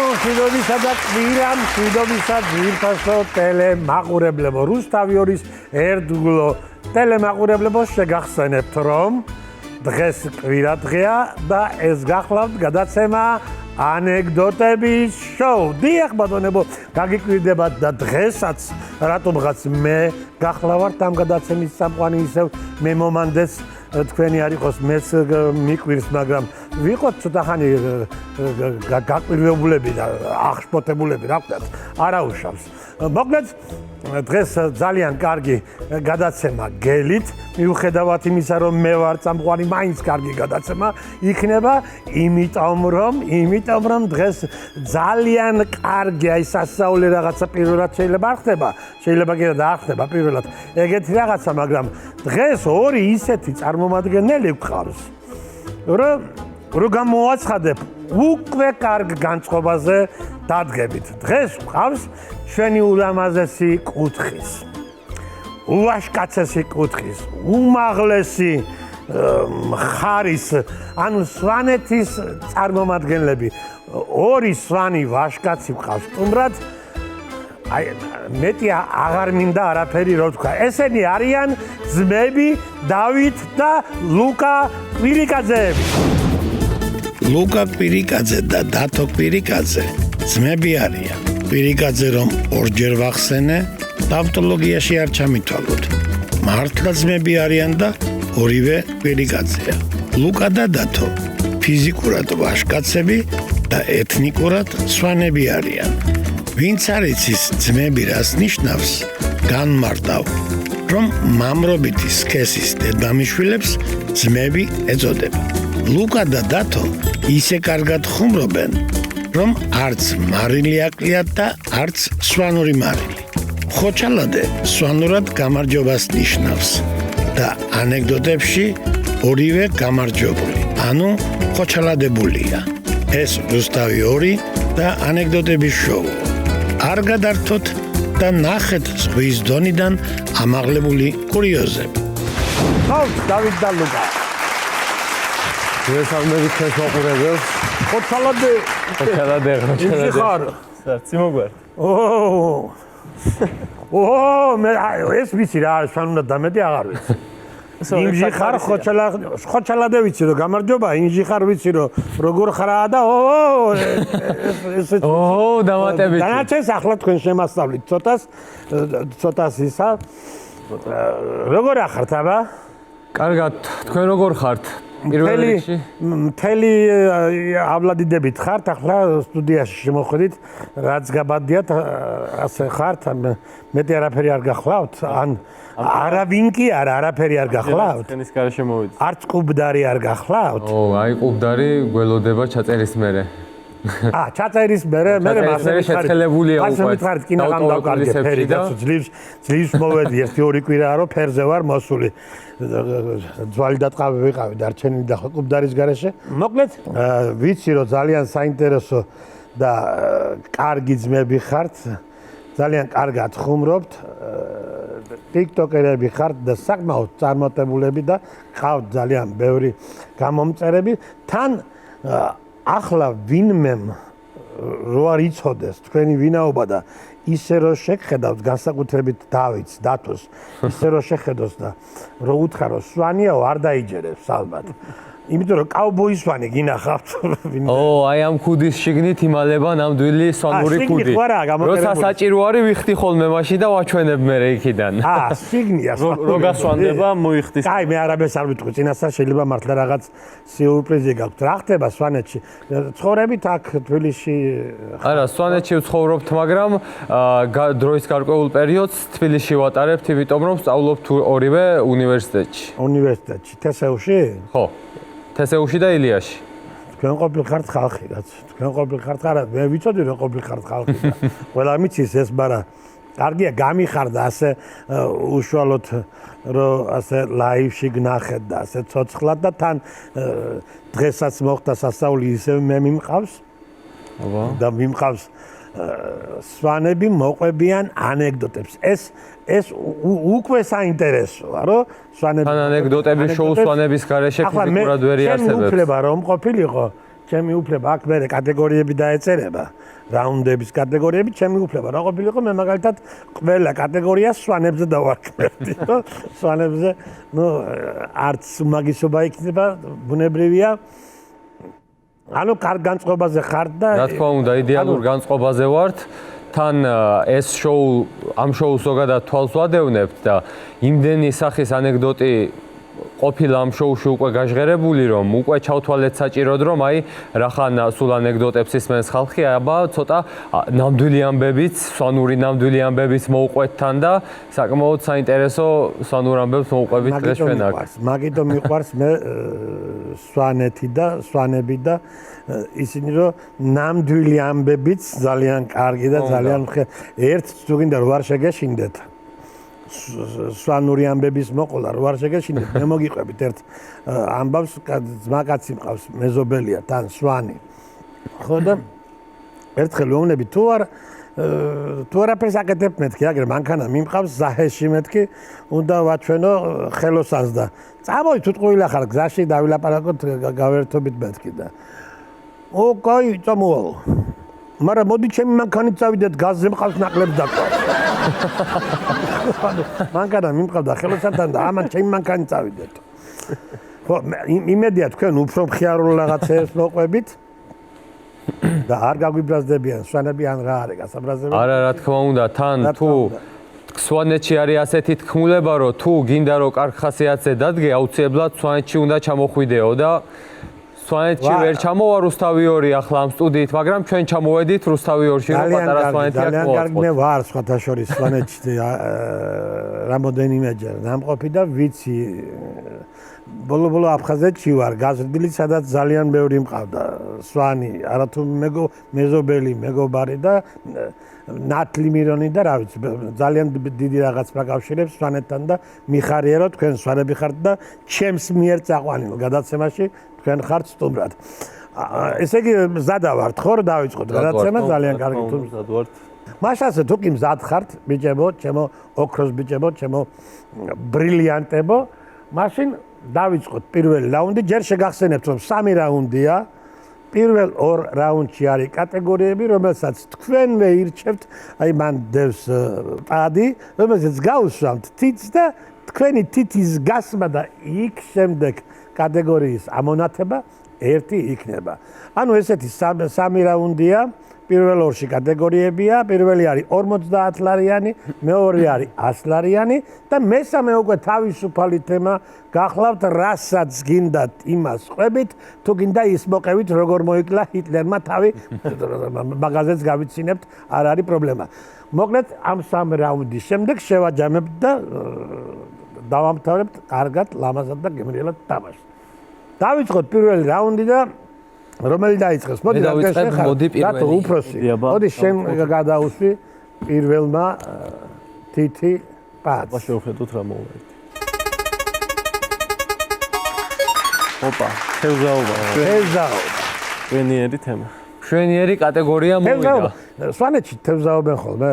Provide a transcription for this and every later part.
მშვიდობისა და კვირამ, მშვიდობისა ძვირფასო ტელემაყურებლებო, რუსთავიორის ერთგულო ტელემაყურებლებო, შეგახსენებთ, რომ დღეს კვირა დღეა და ეს გახლავთ გადაცემა ანეკდოტების შოუ. დიახ, ბატონებო, გაგიკვირდებათ და დღესაც რატომღაც მე გახლავართ ამ გადაცემის წამყვანი, ისევ მე მომანდეს თქვენი არ იყოს, მეც მიკვირს, მაგრამ ვიყოთ ცოტა ხანი გაკვირვებულები და აღშფოთებულები, რა ვთქვათ, არაუშავს. მოკლედ, დღეს ძალიან კარგი გადაცემა გელით, მიუხედავად იმისა, რომ მე ვარ წამყვანი, მაინც კარგი გადაცემა იქნება, იმიტომ რომ დღეს ძალიან კარგი აი სასწაული რაღაცა პირველად შეიძლება არ ხდება, შეიძლება კი და არ ხდება პირველად ეგეთი რაღაცა, მაგრამ დღეს ორი ისეთი წარმომადგენელი გვყავს, რომ გამოვაცხადებ უკვე კარგ განწყობაზე დადგებით. დღეს გვყავს ჩვენი ულამაზესი კუთხის, უაშკაცესი კუთხის, უმაღლესი მხარის, ანუ სვანეთის წარმომადგენლები. ორი სვანი ვაშკაცი გვყავს სტუმრად. აი, მეტი აღარ მინდა არაფერი რო თქვა. ესენი არიან ძმები დავით და ლუკა კვირიკაძეები. ლუკა კვირიკაძე და დათო კვირიკაძე ძმები არიან. კვირიკაძე რომ ორჯერ ვახსენე, ტავტოლოგიაში არ ჩამითვალოთ. მართლა ძმები არიან და ორივე კვირიკაძეა. ლუკა და დათო ფიზიკურად ვაშკაცები და ეთნიკურად სვანები არიან. ვინც არ იცის ძმები რას ნიშნავს, განმარტავ, რომ მამრობითი სქესის დედამიშვილებს ძმები ეწოდება. ლუკა და დათო ისე კარგად ხუმრობენ, რომ არც მარილი აკლიათ და არც სვანური მარილი. ხოჩალადე სვანურად გამარჯვებას ნიშნავს და ანეკდოტებში ორივე გამარჯვებული, ანუ ხოჩალადებულია. ეს რუსთავი 2 და ანეკდოტების შოუ. არ გადართოთ და ნახეთ ზღვის დონიდან ამაღლებული კურიოზები. ხავთ დავით და ლუკა. გესალმებით ჩვენს მაყურებელს. ხოჩალადე. ისი ხარ? საცი მოგვარ. მე ეს ვიცი რა, სანუნა დამეტი აღარ ვიცი. იმჟი ხარ ხოჩალადე ვიცი რომ გამარჯობა, იმჟი ხარ ვიცი რომ როგორ ხარაა და დამატებით. დანარჩენს ახლა თქვენ შემასწავლით ცოტას ისა. როგორ ახართ აბა? კარგად, თქვენ როგორ ხართ? პირველ რიგში მთელი ავლადიდებით ხართ, ახლა სტუდიაში შემოხვედით, რაც გაბადიათ, ასე ხართ, მეტი არაფერი არ გახლავთ, ან არავინ კი არაფერი არ გახლავთ? თქვენის გარეშე მოვიდი. არც ყუბდარი არ გახლავთ? აი ყუბდარი გველოდება ჩაწერის მერე. ჩაწერის მერე მასე შეთხელებულია უკვე. ასე მითხარით, კინაღამ დავკარგე ფერი და ძლივს მოვედი, ერთი ორი კვირაა რომ ფერზე ვარ მოსული. ძვალი და ტყავი ვიყავი დარჩენილი და ყუბდარის გარეშე. მოკლედ, ვიცი რომ ძალიან საინტერესო და კარგი ძმები ხართ, ძალიან კარგად ხუმრობთ, ტიკტოკერები ხართ და საკმაოდ წარმატებულები და ყავთ ძალიან ბევრი გამომწერები. თან ახლა ვინმემ რო არ იცოდეს თქვენი ვინაობა და ისე რო შეგხედავთ განსაკუთრებით დავითს, დათოს, ისე რო შეხედოს და რო უთხრა სვანიაო არ დაიჯერებს ალბათ. იმიტომ რომ კაუბოის სვანი გინახავთ. აი ამ ქუდის შიგნით იმალება ნამდვილი სვანური ქუდი. როცა საჭირო არის ვიხდი ხოლმე მაშინ და ვაჩვენებ მე იქიდან. შიგნია. რო გასვანდება მოიხდის. აი მე არაბეს არ ვიტყვი, წინასწარ შეიძლება მართლა რაღაც სიურპრიზი გაქვთ. რა ხდება სვანეთში? ცხოვრებით აქ თბილისში? არა, სვანეთში ვცხოვრობთ, მაგრამ დროის გარკვეულ პერიოდს თბილისში ვატარებთ, იმიტომ რომ ვსწავლობთ ორივე უნივერსიტეტში. უნივერსიტეტში, თესეუში? ხო. თესეუში და ილიაში. თქვენ ყოფილხართ ხალხი, რაც. თქვენ ყოფილხართ არა, მე ვიცოდი რომ ყოფილხართ ხალხი. ყველა მიცის ეს, მაგრამ კარგია გამიხარდა ასე უშუალოდ რომ ასე ლაივში გნახეთ და ასე ცოცხლად და თან დღესაც მოხდა სასწაული ისევ მე მიმყავს. და მიმყავს სვანები მოყვებიან ანეკდოტებს. ეს უკვე საინტერესოა, რომ სვანები ანეკდოტების შოუ სვანების გარეშე ფიზიკურად ვერი არსებობს. შენ უფლება რომ ყოფილიყო ჩემი უფლება აქ მე კატეგორიები დაეწერება, რაუნდების კატეგორიები, ჩემი უფლება. რა ყოფილიყო მე მაგალითად ყველა კატეგორიას სვანებზე დავარქმევდი, ხო? სვანებზე, არც მაგისობა იქნება, ბუნებრივია. ანუ კარგ განწყობაზე ხარ და რა თქმა უნდა, იდეალურ განწყობაზე ვართ. თან ეს შოუ, ამ შოუს ზოგადად თვალს ვადევნებთ და იმდენი სახის ანეკდოტი ყოფილა ამ შოუში უკვე გაჟღერებული, რომ უკვე ჩავთვალეთ საჭიროდ, რომ აი რახან სულ ანეკდოტებს ისმენს ხალხი, აბა ცოტა ნამდვილი ამბებიც, სვანური ნამდვილი ამბებიც მოუყვეთ თან და საკმაოდ საინტერესო სვანურ ამბებს მოუყვებით დღეს ჩვენ აქ. მაგიტომ მიყვარს მე სვანეთი და სვანები და ისინი რომ ნამდვილი ამბებიც ძალიან კარგი და ძალიან ერთ თუ გინდა ვარ შეგეშინდეთ სვანური ამბების მოყოლა რო არ შეგეშინდეთ მე მოგიყვებით ერთ ამბავს ძმაკაცი მყავს მეზობელია თან სვანი ხო და ერთხელ ვეუბნები თუ არაფერს აკეთებ მეთქი აგერ მანქანა მიმყავს ზაჰეში მეთქი უნდა ვაჩვენო ხელოსანს და წამოი თუ ტყუილა ხარ გზაში დავილაპარაკოთ გავერთობით მეთქი და ოკაი წამოვალ მაგრამ მოდი ჩემი მანქანით წავიდეთ გაზზე მყავს ნაკლებს დაკვა მანქანა მიმყავდა ხელოსანთან და ამან ჩემი მანქანით წავიდეთ ხო იმედია თქვენ უფრო მხიარულ რაღაცებს მოყვებით და არ გაგვიბრაზდებიან სვანები ან რა არის გასაბრაზებელი არა რა თქმა უნდა თან თუ სვანეთში არის ასეთი თქმულება რომ თუ გინდა რომ კარგ ხასიათზე დადგე აუცილებლად სვანეთში უნდა ჩამოხვიდეო და სვანეთში ვერ ჩამოვა რუსთავი-2 ახლა ამ სტუდიით მაგრამ ჩვენ ჩამოვედით რუსთავი-2-ში რომ პატარა სვანეთი აქ ძალიან კარგი მე ვარ სხვათა შორის სვანეთში რამოდენიმეჯერ ნამყოფი და ვიცი ბოლო აფხაზეთში ვარ გაზრდილი სადაც ძალიან ბევრი მყავდა სვანი არათუ მეზობელი მეგობარი და ნათლი მირონი და რა ვიცი ძალიან დიდი რაღაც მაკავშირებს სვანეთთან და მიხარია რომ თქვენ სვანები ხართ და ჩემს მიერ წაყვანილ გადაცემაში თქვენ ხართ სტუმრად ესე იგი მზადა ვართ ხო რომ დავიწყოთ გადაცემა ძალიან კარგი თუ მზად ვართ მაშასე თუ კი მზად ხართ ბიჭებო ჩემო ოქროს ბიჭებო ჩემო ბრილიანტებო მაშინ დავიწყოთ პირველი რაუნდი ჯერ შეგახსენებთ რომ 3 რაუნდია პირველ 2 რაუნდში არის კატეგორიები რომელსაც თქვენვე ირჩევთ აი მან დევს პადი რომელსაც გავუსვამთ თითს და თქვენი თითის გასმა და იქ შემდეგ კატეგორიის ამონათება ერთი იქნება ანუ ესეთი 3 რაუნდია პირველ 2-ში კატეგორიებია პირველი არის 50 ლარიანი მეორე არის 100 ლარიანი და მესამე უკვე თავისუფალი თემა გახლავთ რასაც გინდათ იმას ყვებით თუ გინდა ის მოყევით როგორ მოიკლა ჰიტლერმა თავი მაგაზეც გავიცინებთ არ არის პრობლემა მოკლედ ამ 3 რაუნდის შემდეგ შევაჯამებთ და დავამთავრებთ კარგად ლამაზად და გემრიელად თამაშს დავიწყოთ პირველი რაუნდი და რომელი დაიწყეს? მოდი დავიწყებ, მოდი პირველი. რატო უფროსი? მოდი შენ გადაუსვი პირველმა თითი პაც. აბა შევხედოთ რა მოვიდა. ოპა, თევზაობა. ვენიერი თემა. შვენიერი კატეგორია მოვიდა. სვანეთში თევზაობენ ხოლმე?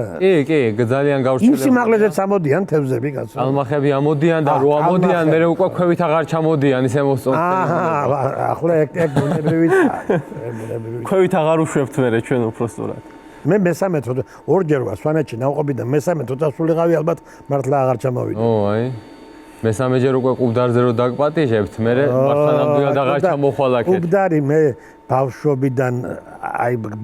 კი, ძალიან გავრცელებული. იმ სიმაღლეზეც ამოდიან თევზები, კაცო. ალმახები ამოდიან და რო ამოდიან, მე უკვე ქვევით აღარ ჩამოდიან ისე მოსწონს. ახლა ეგ ბუნებრივი. ქვევით აღარ უშვებთ მერე ჩვენ უფრო სწორად. მე მესამე თო ორჯერ ვარ სვანეთში ნავყოფი და მესამე თო დასულიყავი ალბათ მართლა აღარ ჩამოვიდა. აი. მესამეჯერ უკვე კუბდარზე რო დაგპატიჟებთ, მე მართლა ნამდვილად აღარ ჩამოხვალ აქეთ. კუბდარი მე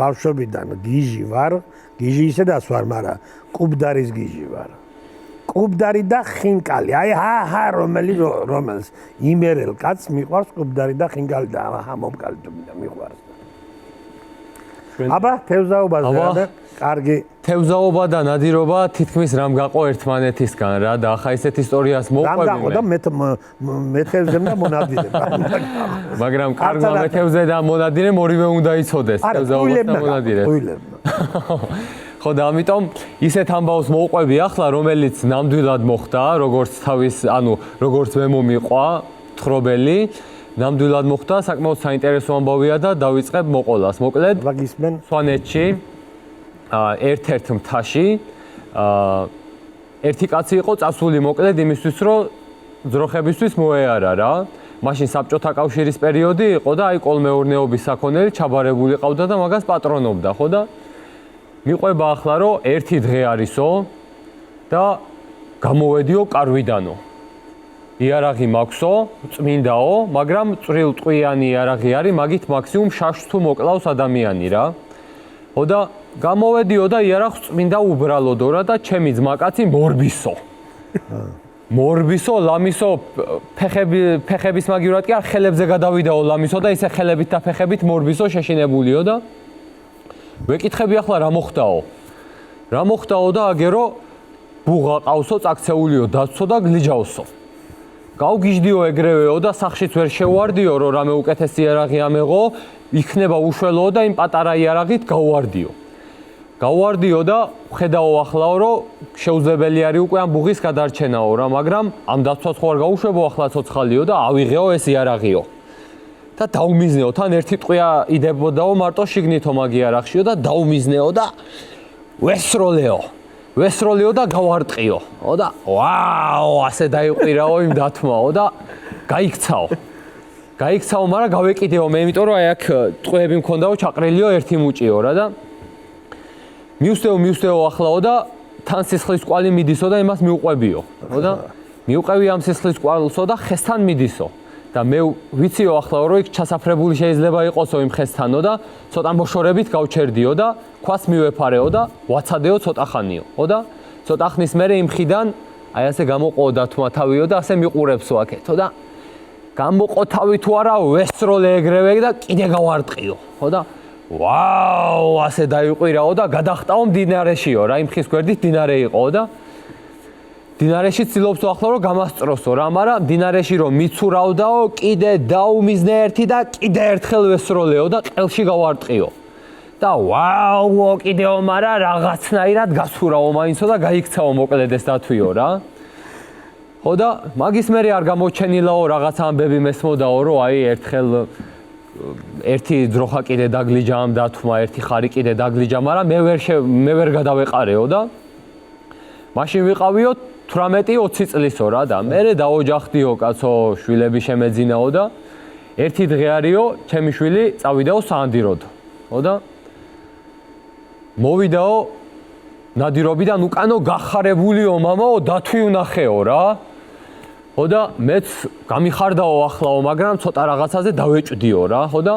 ბავშვობიდან გიჟი ვარ, გიჟი ისედაც ვარ, მაგრამ კუბდარის გიჟი ვარ. კუბდარი და ხინკალი, აი რომელს იმერელ კაცს მიყვარს კუბდარი და ხინკალი და მომკალი თუ მიყვარს. აბა თევზაობაზე კარგი თევზაობა და ნადირობა თითქმის რამ გაყო ერთმანეთისგან რა და ახლა ესეთ ისტორიას მოყვები რამ გაყო და მე თევზემ და მონადირემ მაგრამ კარგმა მეთევზე და მონადირემ ორივე უნდა იცოდეს თევზაობა და მონადირე ხო და ამიტომ ისეთ ამბავს მოყვები ახლა რომელიც ნამდვილად მოხდა როგორც თავის ანუ როგორც მე მომიყვა თხრობელი ნამდვილად მოხდა საკმაოდ საინტერესო ამბავია და დავიწყებ მოყოლას მოკლედ სვანეთში ერთ-ერთ მთაში ერთი კაცი იყო წასული მოკლედ იმისთვის რომ ძროხებისთვის მოეარა რა მაშინ საბჭოთა კავშირის პერიოდი იყო და აი კოლმეურნეობის საქონელი ჩაბარებული ყავდა და მაგას პატრონობდა, ხო და მიყვება ახლა რომ ერთი დღე არისო და გამოვედიო კარვიდანო. იარაღი მაქვსო, წმინდაო, მაგრამ წვრილ-ტყვიანი იარაღი არის, მაგით მაქსიმუმ შაშს თუ მოკლავს ადამიანი რა. ხო და გამოვედიო და იარაღს წმინდა უბრალოდო რა და ჩემი ძმაკაცი მორბისო. მორბისო, ლამისო, ფეხების მაგივრად კი არ ხელებზე გადავიდაო ლამისო და ისე ხელებით და ფეხებით მორბისო შეშინებულიო და ვეკითხები ახლა რა მოხდაო. რა მოხდაო და აგერო ბუღა ყავსო, წაქცეულიო, დაცო და გლიჯავსო. გავგიჟდიო ეგრევეო და სახშიც ვერ შევვარდიო რომ რამე უკეთესი იარაღი ამეღო, იქნება უშველოო და იმ პატარა იარაღით გავვარდიო. გავვარდიო და ხედაო ახლაო რომ შეუძლებელი არის უკვე ამ ბუღის გადარჩენაო რა, მაგრამ ამ დაცვას ხო არ გაუშვებო ახლა ცოცხალიო და ავიღეო ეს იარაღიო. და დაუმიზნეო, თან ერთი ტყვია იდებოდაო მარტო შიგნითო მაგ იარაღშიო და დაუმიზნეო და ვესროლეო და გავარტყიო. ხო და ვაუ, ასე დაიყვირაო იმ დათმაო და გაიქცაო. მაგრამ გავეკიდეო მე, იმიტომ რომ აი აქ ტყვეები მქონდაო ჩაყრილიო ერთი მუჭიო რა და მივსდეო ახლაო და თან სისხლის კვალი მიდისო და იმას მიუყვებიო. ხო და მიუყვევი ამ სისხლის კვალსო და ხესთან მიდისო. და მე ვიციო ახლა რომ იქ ჩასაფრებული შეიძლება იყოსო იმ ხესთანო და ცოტა მოშორებით გავჩერდიო და ქვას მივეფარეო და ვაცადეო ცოტა ხანიო. ხო და ცოტა ხნის მერე იმ ხიდან აი ასე გამოყო დათმა თავიო და ასე მიყურებსო აქეთო და გამოყო თავი თუ არა ვესროლე ეგრევე და კიდე გავარტყიო. ხო და ვაუ, ასე დაიყვირაო და გადახტაო მდინარეშიო რა, იმ ხის გვერდით მდინარე იყო და მდინარეში ცდილობსო ახლა რომ გამასწროსო რა, მაგრამ მდინარეში რომ მიცურავდაო, კიდე დაუმიზნე ერთი და კიდე ერთხელ ვესროლეო და ყელში გავარტყიო. და ვაუ, კიდეო, მაგრამ რაღაცნაირად გასურაო მაინცო და გაიქცაო მოკლედ ეს დათვიო რა. ხო და მაგის მერე არ გამოჩენილაო რაღაც ამბები მესმოდაო რომ აი ერთხელ ერთი ძროხა კიდე დაგლიჯა ამ დათვმა, ერთი ხარი კიდე დაგლიჯა, მაგრამ მე ვერ გადავეყარეო და მაშინ ვიყავიო 18-20 წლისო რა და მერე დაოჯახდიო კაცო, შვილები შემეძინაო და ერთი დღე არისო, ჩემი შვილი წავიდაო საანდიროდ. ხო და მოვიდაო ნადირობიდან უკანო გახარებულიო მამაო, დათვი უნახეო რა. ხო და მეც გამიხარდაო ახლაო, მაგრამ ცოტა რაღაცაზე დავეჭდიო რა. ხო და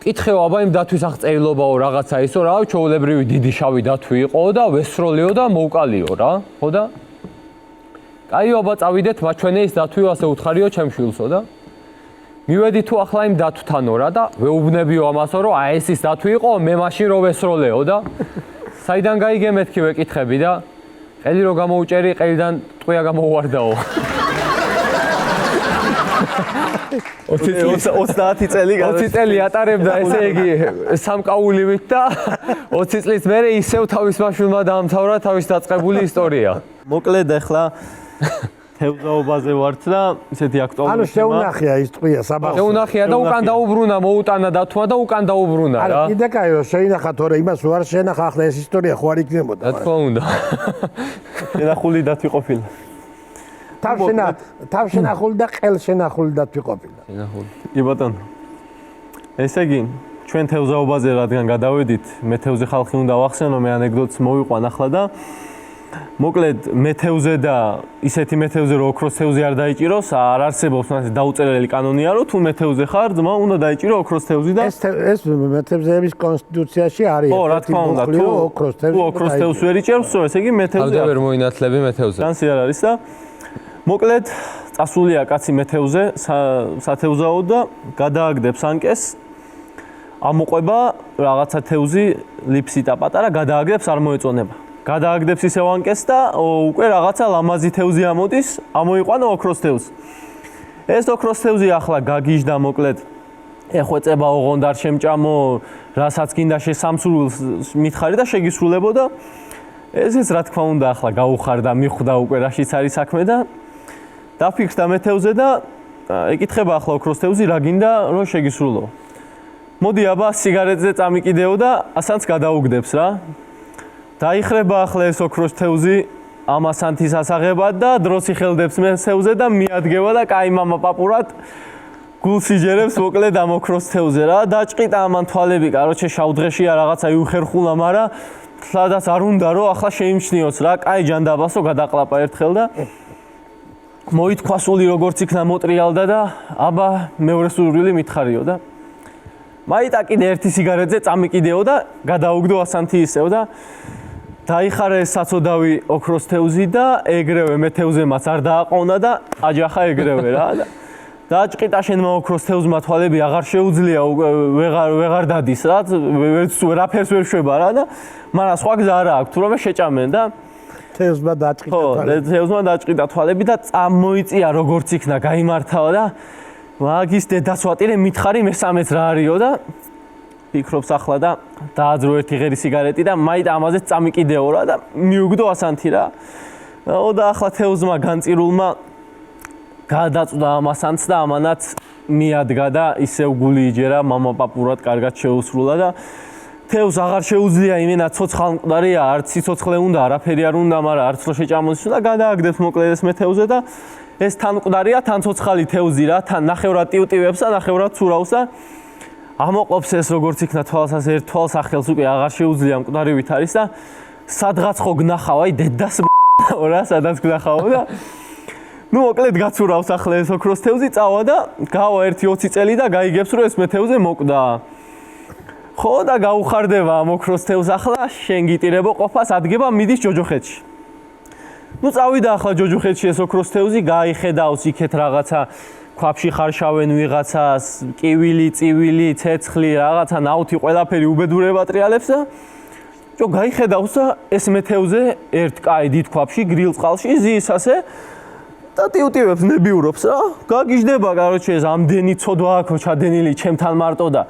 კითხეო აბა იმ დათვის აღწერილობაო რაღაცა ისო რა, ჩვეულებრივი დიდი შავი დათვი იყო და ვესროლიო და მოუკალიო რა. ხო და კაიო აბა წავიდეთ, მაჩვენე ის დათვიო, ასე უთხარიო ჩემ შვილსო და მივედი თუ ახლა იმ დათვთანო რა და ვეუბნებიო ამასო რომ აი ეს ის დათვი იყო, მე მაშინ რო ვესროლეო და საიდან გაიგე მეთქი ვეკითხები და ყელი რო გამოუჭერი, ყელიდან ტყვია გამოუვარდაო. 30 წელი ატარებდა ესე იგი სამკაულივით და 20 წლის მერე ისევ თავის მაშვილმა დაამთავრა თავის დაწყებული ისტორია. მოკლედ ახლა თევზაობაზე ვართ და ისეთი აქტუალური ანუ შეუნახია ის ტყვია საბავშვო. შეუნახია და უკან დაუბრუნა, მოუტანა დათვმა და უკან დაუბრუნა რა. არა, კიდე კაიო, შეინახა თორე იმას უარ შენახა, ახლა ეს ისტორია ხო არ იქნებოდა. რა თქმა უნდა. შენახული დათვი ყოფილა. თავ შენახული და ყელ შენახული დათვი ყოფილა. შენახული. კი ბატონო. ესე იგი, ჩვენ თევზაობაზე რადგან გადავედით, მეთევზე ხალხი უნდა ვახსენო, მე ანეკდოტს მოვიყვან ახლა და მოკლედ მეთევზე და ისეთი მეთევზე რომ ოქროს თევზი არ დაიჭიროს, არ არსებობს ასე დაუწერელი კანონია რომ თუ მეთევზე ხარ, ძმა უნდა დაიჭირო ოქროს თევზი და ეს მეთევზეების კონსტიტუციაში არის. ო, რა თქმა უნდა, თუ ოქროს თევზს ვერ იჭერს, ესე იგი მეთევზე არ მოინათლები მეთევზე. შანსი არ არის და მოკლედ წასულია კაცი მეთევზე, სათევზაო და გადააგდებს ანკეს. ამოყვება რაღაცა თევზი, ლიფსიტა პატარა, გადააგდებს არ მოეწონება. გადააგდებს ისევ ანკეს და უკვე რაღაცა ლამაზი თევზი ამოდის, ამოიყვანა ოქროს თევზს. ეს ოქროს თევზი ახლა გაგიჟდა მოკლედ. ეხვეწება ოღონდ არ შემჭამო, რასაც გინდა შესამსრულს მითხარი და შეგისრულებო და ესეც რა თქმა უნდა ახლა გაუხარდა, მიხვდა უკვე რაშიც არის საქმე და დაფიქრდა მეთევზე და ეკითხება ახლა ოქროს თევზი რა გინდა რომ შეგისრულო. მოდი აბა სიგარეტზე წამიკიდეო და ასანც გადაუგდებს რა. დაიხრება ახლა ეს ოქროს თევზი, ამასანთის ასაღებად და დროს იხელდებს მეთევზე და მიადგება და კაი мама პაპურად გულს იჯერებს მოკლედ ამ ოქროს თევზე რა. დაჭყიტა ამან თვალები, კაროჩე შავ დღეშია რაღაცა იუხერხულა, მაგრამ სადაც არ უნდა რომ ახლა შეიმჩნიოს რა, კაი ჯანდაბასო გადაყლაპა ერთხელ და მოითქვა სული როგორც იქნა მოტრიალდა და აბა მეორე სურვილი მითხარიო და მაიტა კიდე ერთი სიგარეტზე წამიკიდეო და გადაუგდო ასანთი ისევ და დაიხარე საწოდავი ოქროს თევზი და ეგრევე მეთევზემაც არ დააყოვნა და აჯახა ეგრევე რა და დაჭყიტა შენმა ოქროს თევზმა თვალები აღარ შეუძლია ვეღარ დადის რა ვერაფერს ვერ შვება რა და მაგრამ სხვა გზა არა აქვს თუ რომ შეჭამენ და თევზმა დაჭყიტა თვალები. თევზმა დაჭყიტა თვალები და წამოიწია როგორც იქნა გაიმართავა და მაგის დედასვატირე მითხარი მესამეც რა არისო და ფიქრობს ახლა და დააძრო ერთი ღერი სიგარეტი და მაიტა ამაზე წამიკიდეო რა და მიუგდო ასანთი რა. და ახლა თევზმა განწირულმა გადაწვდა ამასანც და ამანაც მიადგა და ისევ გული იჯერა мама პაპურად კარგად შეუსრულა და თევზს აღარ შეუძლია იმენა ცოცხალ მკვდარია არც სიცოცხლე უნდა არაფერი არ უნდა მაგრამ არც რო შეჭამოს და გადააგდებს მოკლედ ეს მეთევზე და ეს თან მკვდარია თან ცოცხალი თევზი რა თან ნახევრად ტივტივებს და ნახევრად ცურავს და ამოყოფს ეს როგორც იქნა თვალსას ერთ თვალს ახელს უკვე აღარ შეუძლია მკვდარი ვით არის და სადღაც ხო გნახავ აი დედას რა სადაც გნახავ და ნუ მოკლედ გაცურავს ახლა ეს ოქროს თევზი წავა და გავა 1-20 წელი და გაიგებს რომ ეს მეთევზე მოკვდა ხო და გაუხარდება ამ ოქროს თევზს ახლა შენ გიტირებო ყოფას ადგება მიდის ჯოჯოხეთში ნუ წავიდა ახლა ჯოჯოხეთში ეს ოქროს თევზი გაიხედავს იქეთ რაღაცა ქვაფში ხარშავენ ვიღაცას კივილი წივილი ცეცხლი რაღაცა ნაუთი ყველაფერი უბედურება ტრიალებს და ჯო გაიხედავს და ეს მეთევზე ერთ კაი დიდ ქვაფში გრილ წყალში ზის ასე და ტივტივებს ნებიურობს რა გაგიჟდება კაროჩე ეს ამდენი ცოდვა აქვს ჩადენილი ჩემთან მარტო და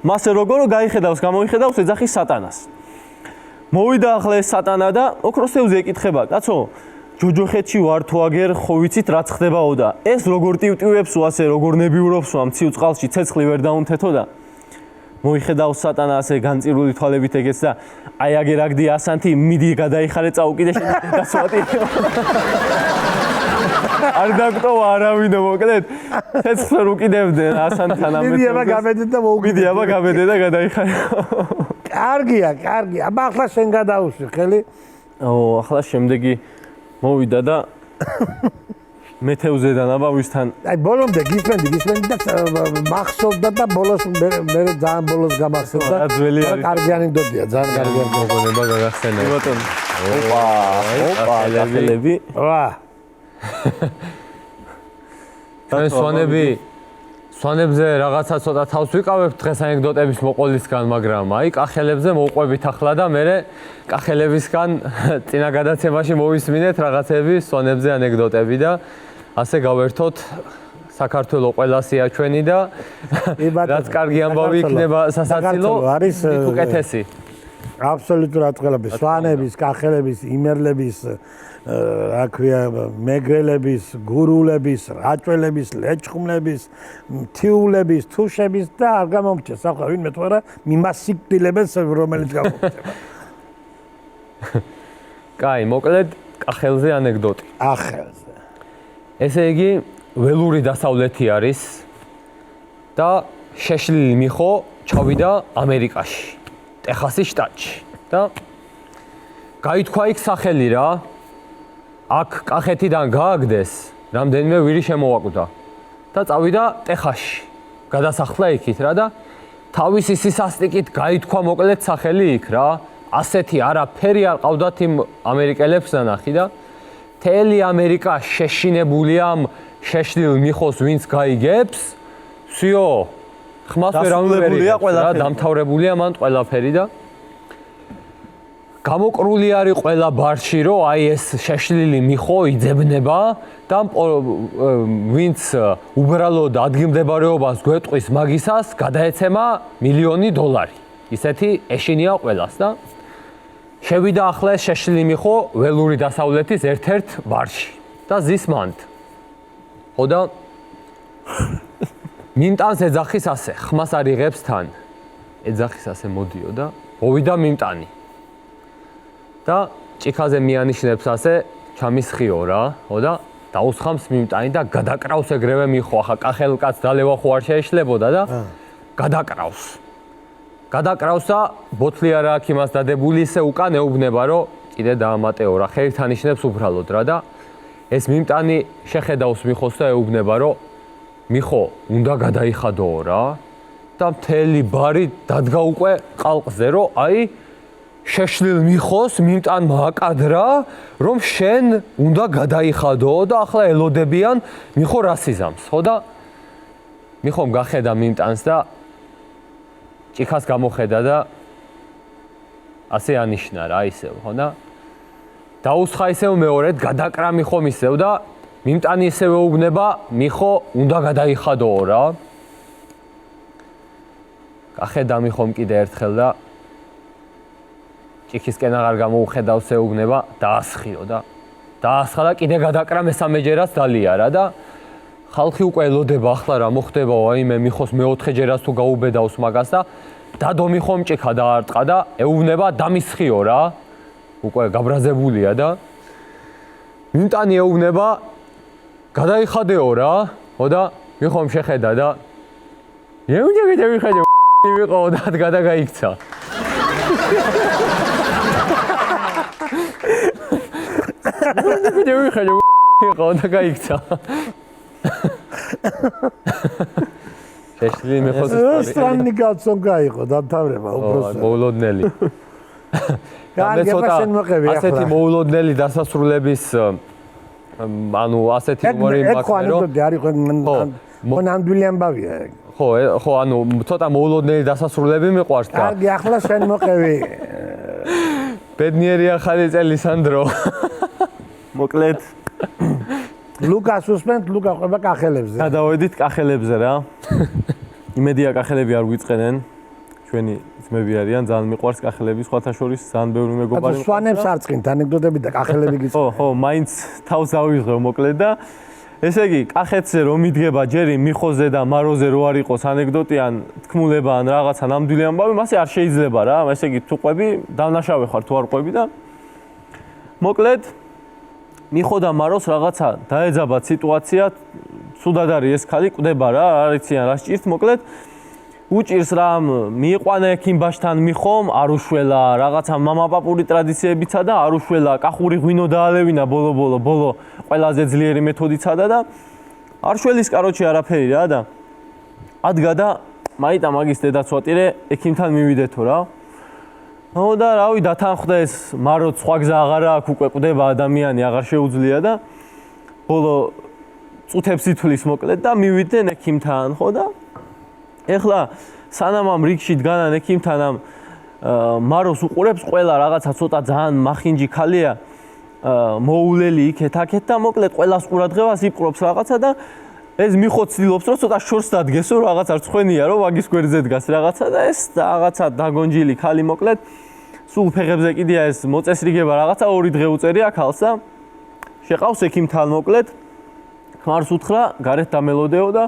მასე როგორ გაიხედავს გამოიხედავს ეძახის სატანას მოვიდა ახლა ეს სატანა და ოქროს თევზი ეკითხება კაცო ჯოჯოხეთში ვარ თუ აგერ ხო ვიცით რაც ხდებაო და ეს როგორ ტივტივებსო ასე როგორ ნებიურობსო ამ ცივ წყალში ცეცხლი ვერ დაუნთეთო და მოიხედავს სატანა ასე განწირული თვალებით ეგეც და აი აგერ აგდი ასანთი მიდი გადაიხარე წაუკიდე შენ დასვატი არ დაგტოვა არავინო მოკლედ ცეცხლს ვერ უკიდებდნენ ასანთან ამ მიდი აბა გამედე და მიდი აბა გამედე და გადაიხარე კარგია აბა ახლა შენ გადაუსვი ხელი ახლა შემდეგი მოვიდა და მეთევზედან აბა ვისთან აი ბოლომდე გისმენდი და მახსოვდა და ბოლოს მე ძალიან ბოლოს გამახსოვდა კარგი ანეკდოტია ძალიან კარგი მოგონება გაგახსენე ბატონო ოპა ლები ვა ჩვენ სვანებზე რაღაცა ცოტა თავს ვიყავებთ დღეს ანეკდოტების მოყოლისგან, მაგრამ აი კახელებზე მოვყვებით ახლა და მე კახელებისგან წინა გადაცემაში მოვისმინეთ რაღაცები სვანებზე ანეკდოტები და ასე გავერთოთ საქართველო ყველასია ჩვენი და რაც კარგი ამბავი იქნება სასაცილო არის უკეთესი. აბსოლუტურად ყველაფერი სვანების, კახელების, იმერლების რა ქვია მეგრელების, გურულების, რაჭველების, ლეჩხუმლების, მთიულების, თუშების და არ გამომრჩეს ახლა ვინმე თუ არა მიმასიკდილებს რომელიც გამომრჩება. კაი, მოკლედ კახელზე ანეკდოტი. ახელზე. ესე იგი ველური დასავლეთი არის და შეშლილი მიხო ჩავიდა ამერიკაში, ტეხასის შტატში და გაითქვა იქ სახელი რა აქ კახეთიდან გააგდეს რამდენიმე ვირი შემოვაკვდა და წავიდა ტეხასში გადასახლა იქით რა და თავისი სისასტიკით გაითქვა მოკლედ სახელი იქ რა ასეთი არაფერი არ ყავდათ იმ ამერიკელებს ნახი და მთელი ამერიკა შეშინებულია ამ შეშლილ მიხოს ვინც გაიგებს სიო ხმას ვერავნებერია ყველაფერი დამთავრებულია მან ყველაფერი და გამოკრული არის ყველა ბარში რომ აი ეს შეშლილი მიხო იძებნება და ვინც უბრალოდ ადგილმდებარეობას გვეტყვის მაგისას გადაეცემა $1,000,000 ისეთი ეშინია ყველას და შევიდა ახლა ეს შეშლილი მიხო ველური დასავლეთის ერთ-ერთ ბარში და ზის მანდ ხო და მიმტანს ეძახის ასე ხმას არ იღებს თან ეძახის ასე მოდიო და მოვიდა მიმტანი და ჭიქაზე მიანიშნებს ასე ჩამისხიო რა, ხო და დაუსხამს მიმტანი და გადაკრავს ეგრევე მიხო. ახლა კახელ კაც დალევა ხო არ შეეშლებოდა და გადაკრავს. გადაკრავს და ბოთლი არა აქვს იმას დადებული, ისე უკან ეუბნება, რომ კიდე დაამატეო რა, ხერთან ნიშნებს უბრალოდ რა და ეს მიმტანი შეხედავს მიხოს და ეუბნება, რომ მიხო, უნდა გადაიხადოო რა და მთელი ბარი დადგა უკვე ყალყზე, რომ აი შეშლილ მიხოს მიმტანმა აკადრა, რომ შენ უნდა გადაიხადოო და ახლა ელოდებიან მიხო რას იზამს, ხო და მიხომ გახედა მიმტანს და ჭიქას გამოხედა და ასე ანიშნა რა ისევ, ხო და დაუსხა ისევ მეორედ გადაკრა მიხომ ისევ და მიმტანი ისევ ეუბნება, მიხო, უნდა გადაიხადოო რა. გახედა მიხომ კიდე ერთხელ და ჭიქისკენ აღარ გამოუხედავს ეუბნება, დაასხიო და დაასხა და კიდე გადაკრა მესამეჯერაც დალიარა და ხალხი უკვე ელოდება ახლა რა მოხდებაო, აიმე მიხოს მეოთხეჯერაც თუ გაუბედავს მაგას და დადო მიხომ ჭიქა დაარტყა და ეუბნება დამისხიო რა. უკვე გაბრაზებულია და მიმტანი ეუბნება გადაიხადეო რა, ხო და მიხომ შეხედა და ეუნჯა გადავიხადე მიყო და გადაგაიქცა. გადავიხადე მიყო და გაიქცა. შეშლილი მიხოს სტრანნი კაცო გაიყო დამთავრება უბრალოდ. მოულოდნელი. კარგი, შენ მოყევი ახლა. ასეთი მოულოდნელი დასასრულების ანუ ასეთი უმორი მაქვს რომ ხო ნამდვილი ამბავია. ხო ანუ ცოტა მოულოდნელი დასასრულები მიყვარს და კარგი, ახლა შენ მოყევი. ბედნიერი ახალი წელი სანდრო. მოკლედ ლუკას უსმენთ, ლუკა ყვება კახელებზე. გადავედით კახელებზე რა. იმედია კახელები არ გვიწყენენ. ჩვენი ძმები არიან, ძალიან მიყვარს კახელები, სხვათა შორის ძალიან ბევრი მეგობარი. სვანებს არ წინთ ანეკდოტები და კახელები გიწყენ. ხო, მაინც თავს ავიღო მოკლედ და ესე იგი, კახეთზე რომ მიდგება ჯერი მიხოზე და მაროზე რო არ იყოს ანეკდოტი ან თქმულება ან რაღაცა ნამდვილი ამბავი, მასე არ შეიძლება რა. ესე იგი, თუ ყვები, დანაშავე ხარ თუ არ ყვები და მოკლედ მიხო და მაროს რაღაცა დაეძაბათ სიტუაცია, ცუდად არის ეს ქალი, კვდება რა, არ იციან რა სჭირთ, მოკლედ უჭირს რამ მიიყვანა ექიმბაშთან მიხომ, არ უშველა, რაღაცა მამაპაპური ტრადიციებიცა და არ უშველა, კახური ღვინო დაალევინა ბოლო ყველაზე ძლიერი მეთოდი ცადა და არ შველის კაროჩი არაფერი რა და ადგა და მაიტა მაგის დედაცვატირე ექიმთან მივიდეთო რა. ნუ და რავი დათანხმდა ეს მარო სხვა გზა აღარა აქვს, უკვე კვდება ადამიანი, აღარ შეუძლია და ბოლო წუთებს ითვლის მოკლედ და მივიდნენ ექიმთან, ხო და ეხლა სანამ ამ რიგში დგანან ექიმთან ამ მაროს უყურებს ყველა რაღაცა ცოტა ძალიან მახინჯი ქალია მოულელი იქეთ-აქეთ და მოკლედ ყველას ყურადღებას იპყრობს რაღაცა და ეს მიხო ცდილობს რომ ცოტა შორს დადგესო რაღაცა რცხვენია რომ ვაგის გვერდზე დგას რაღაცა და ეს რაღაცა დაგონჯილი ქალი მოკლედ სულ ფეხებზე კიდია ეს მოწესრიგება რაღაცა 2 დღე უწერია ქალს და შეყავს ექიმთან მოკლედ ქმარს უთხრა გარეთ დამელოდეო და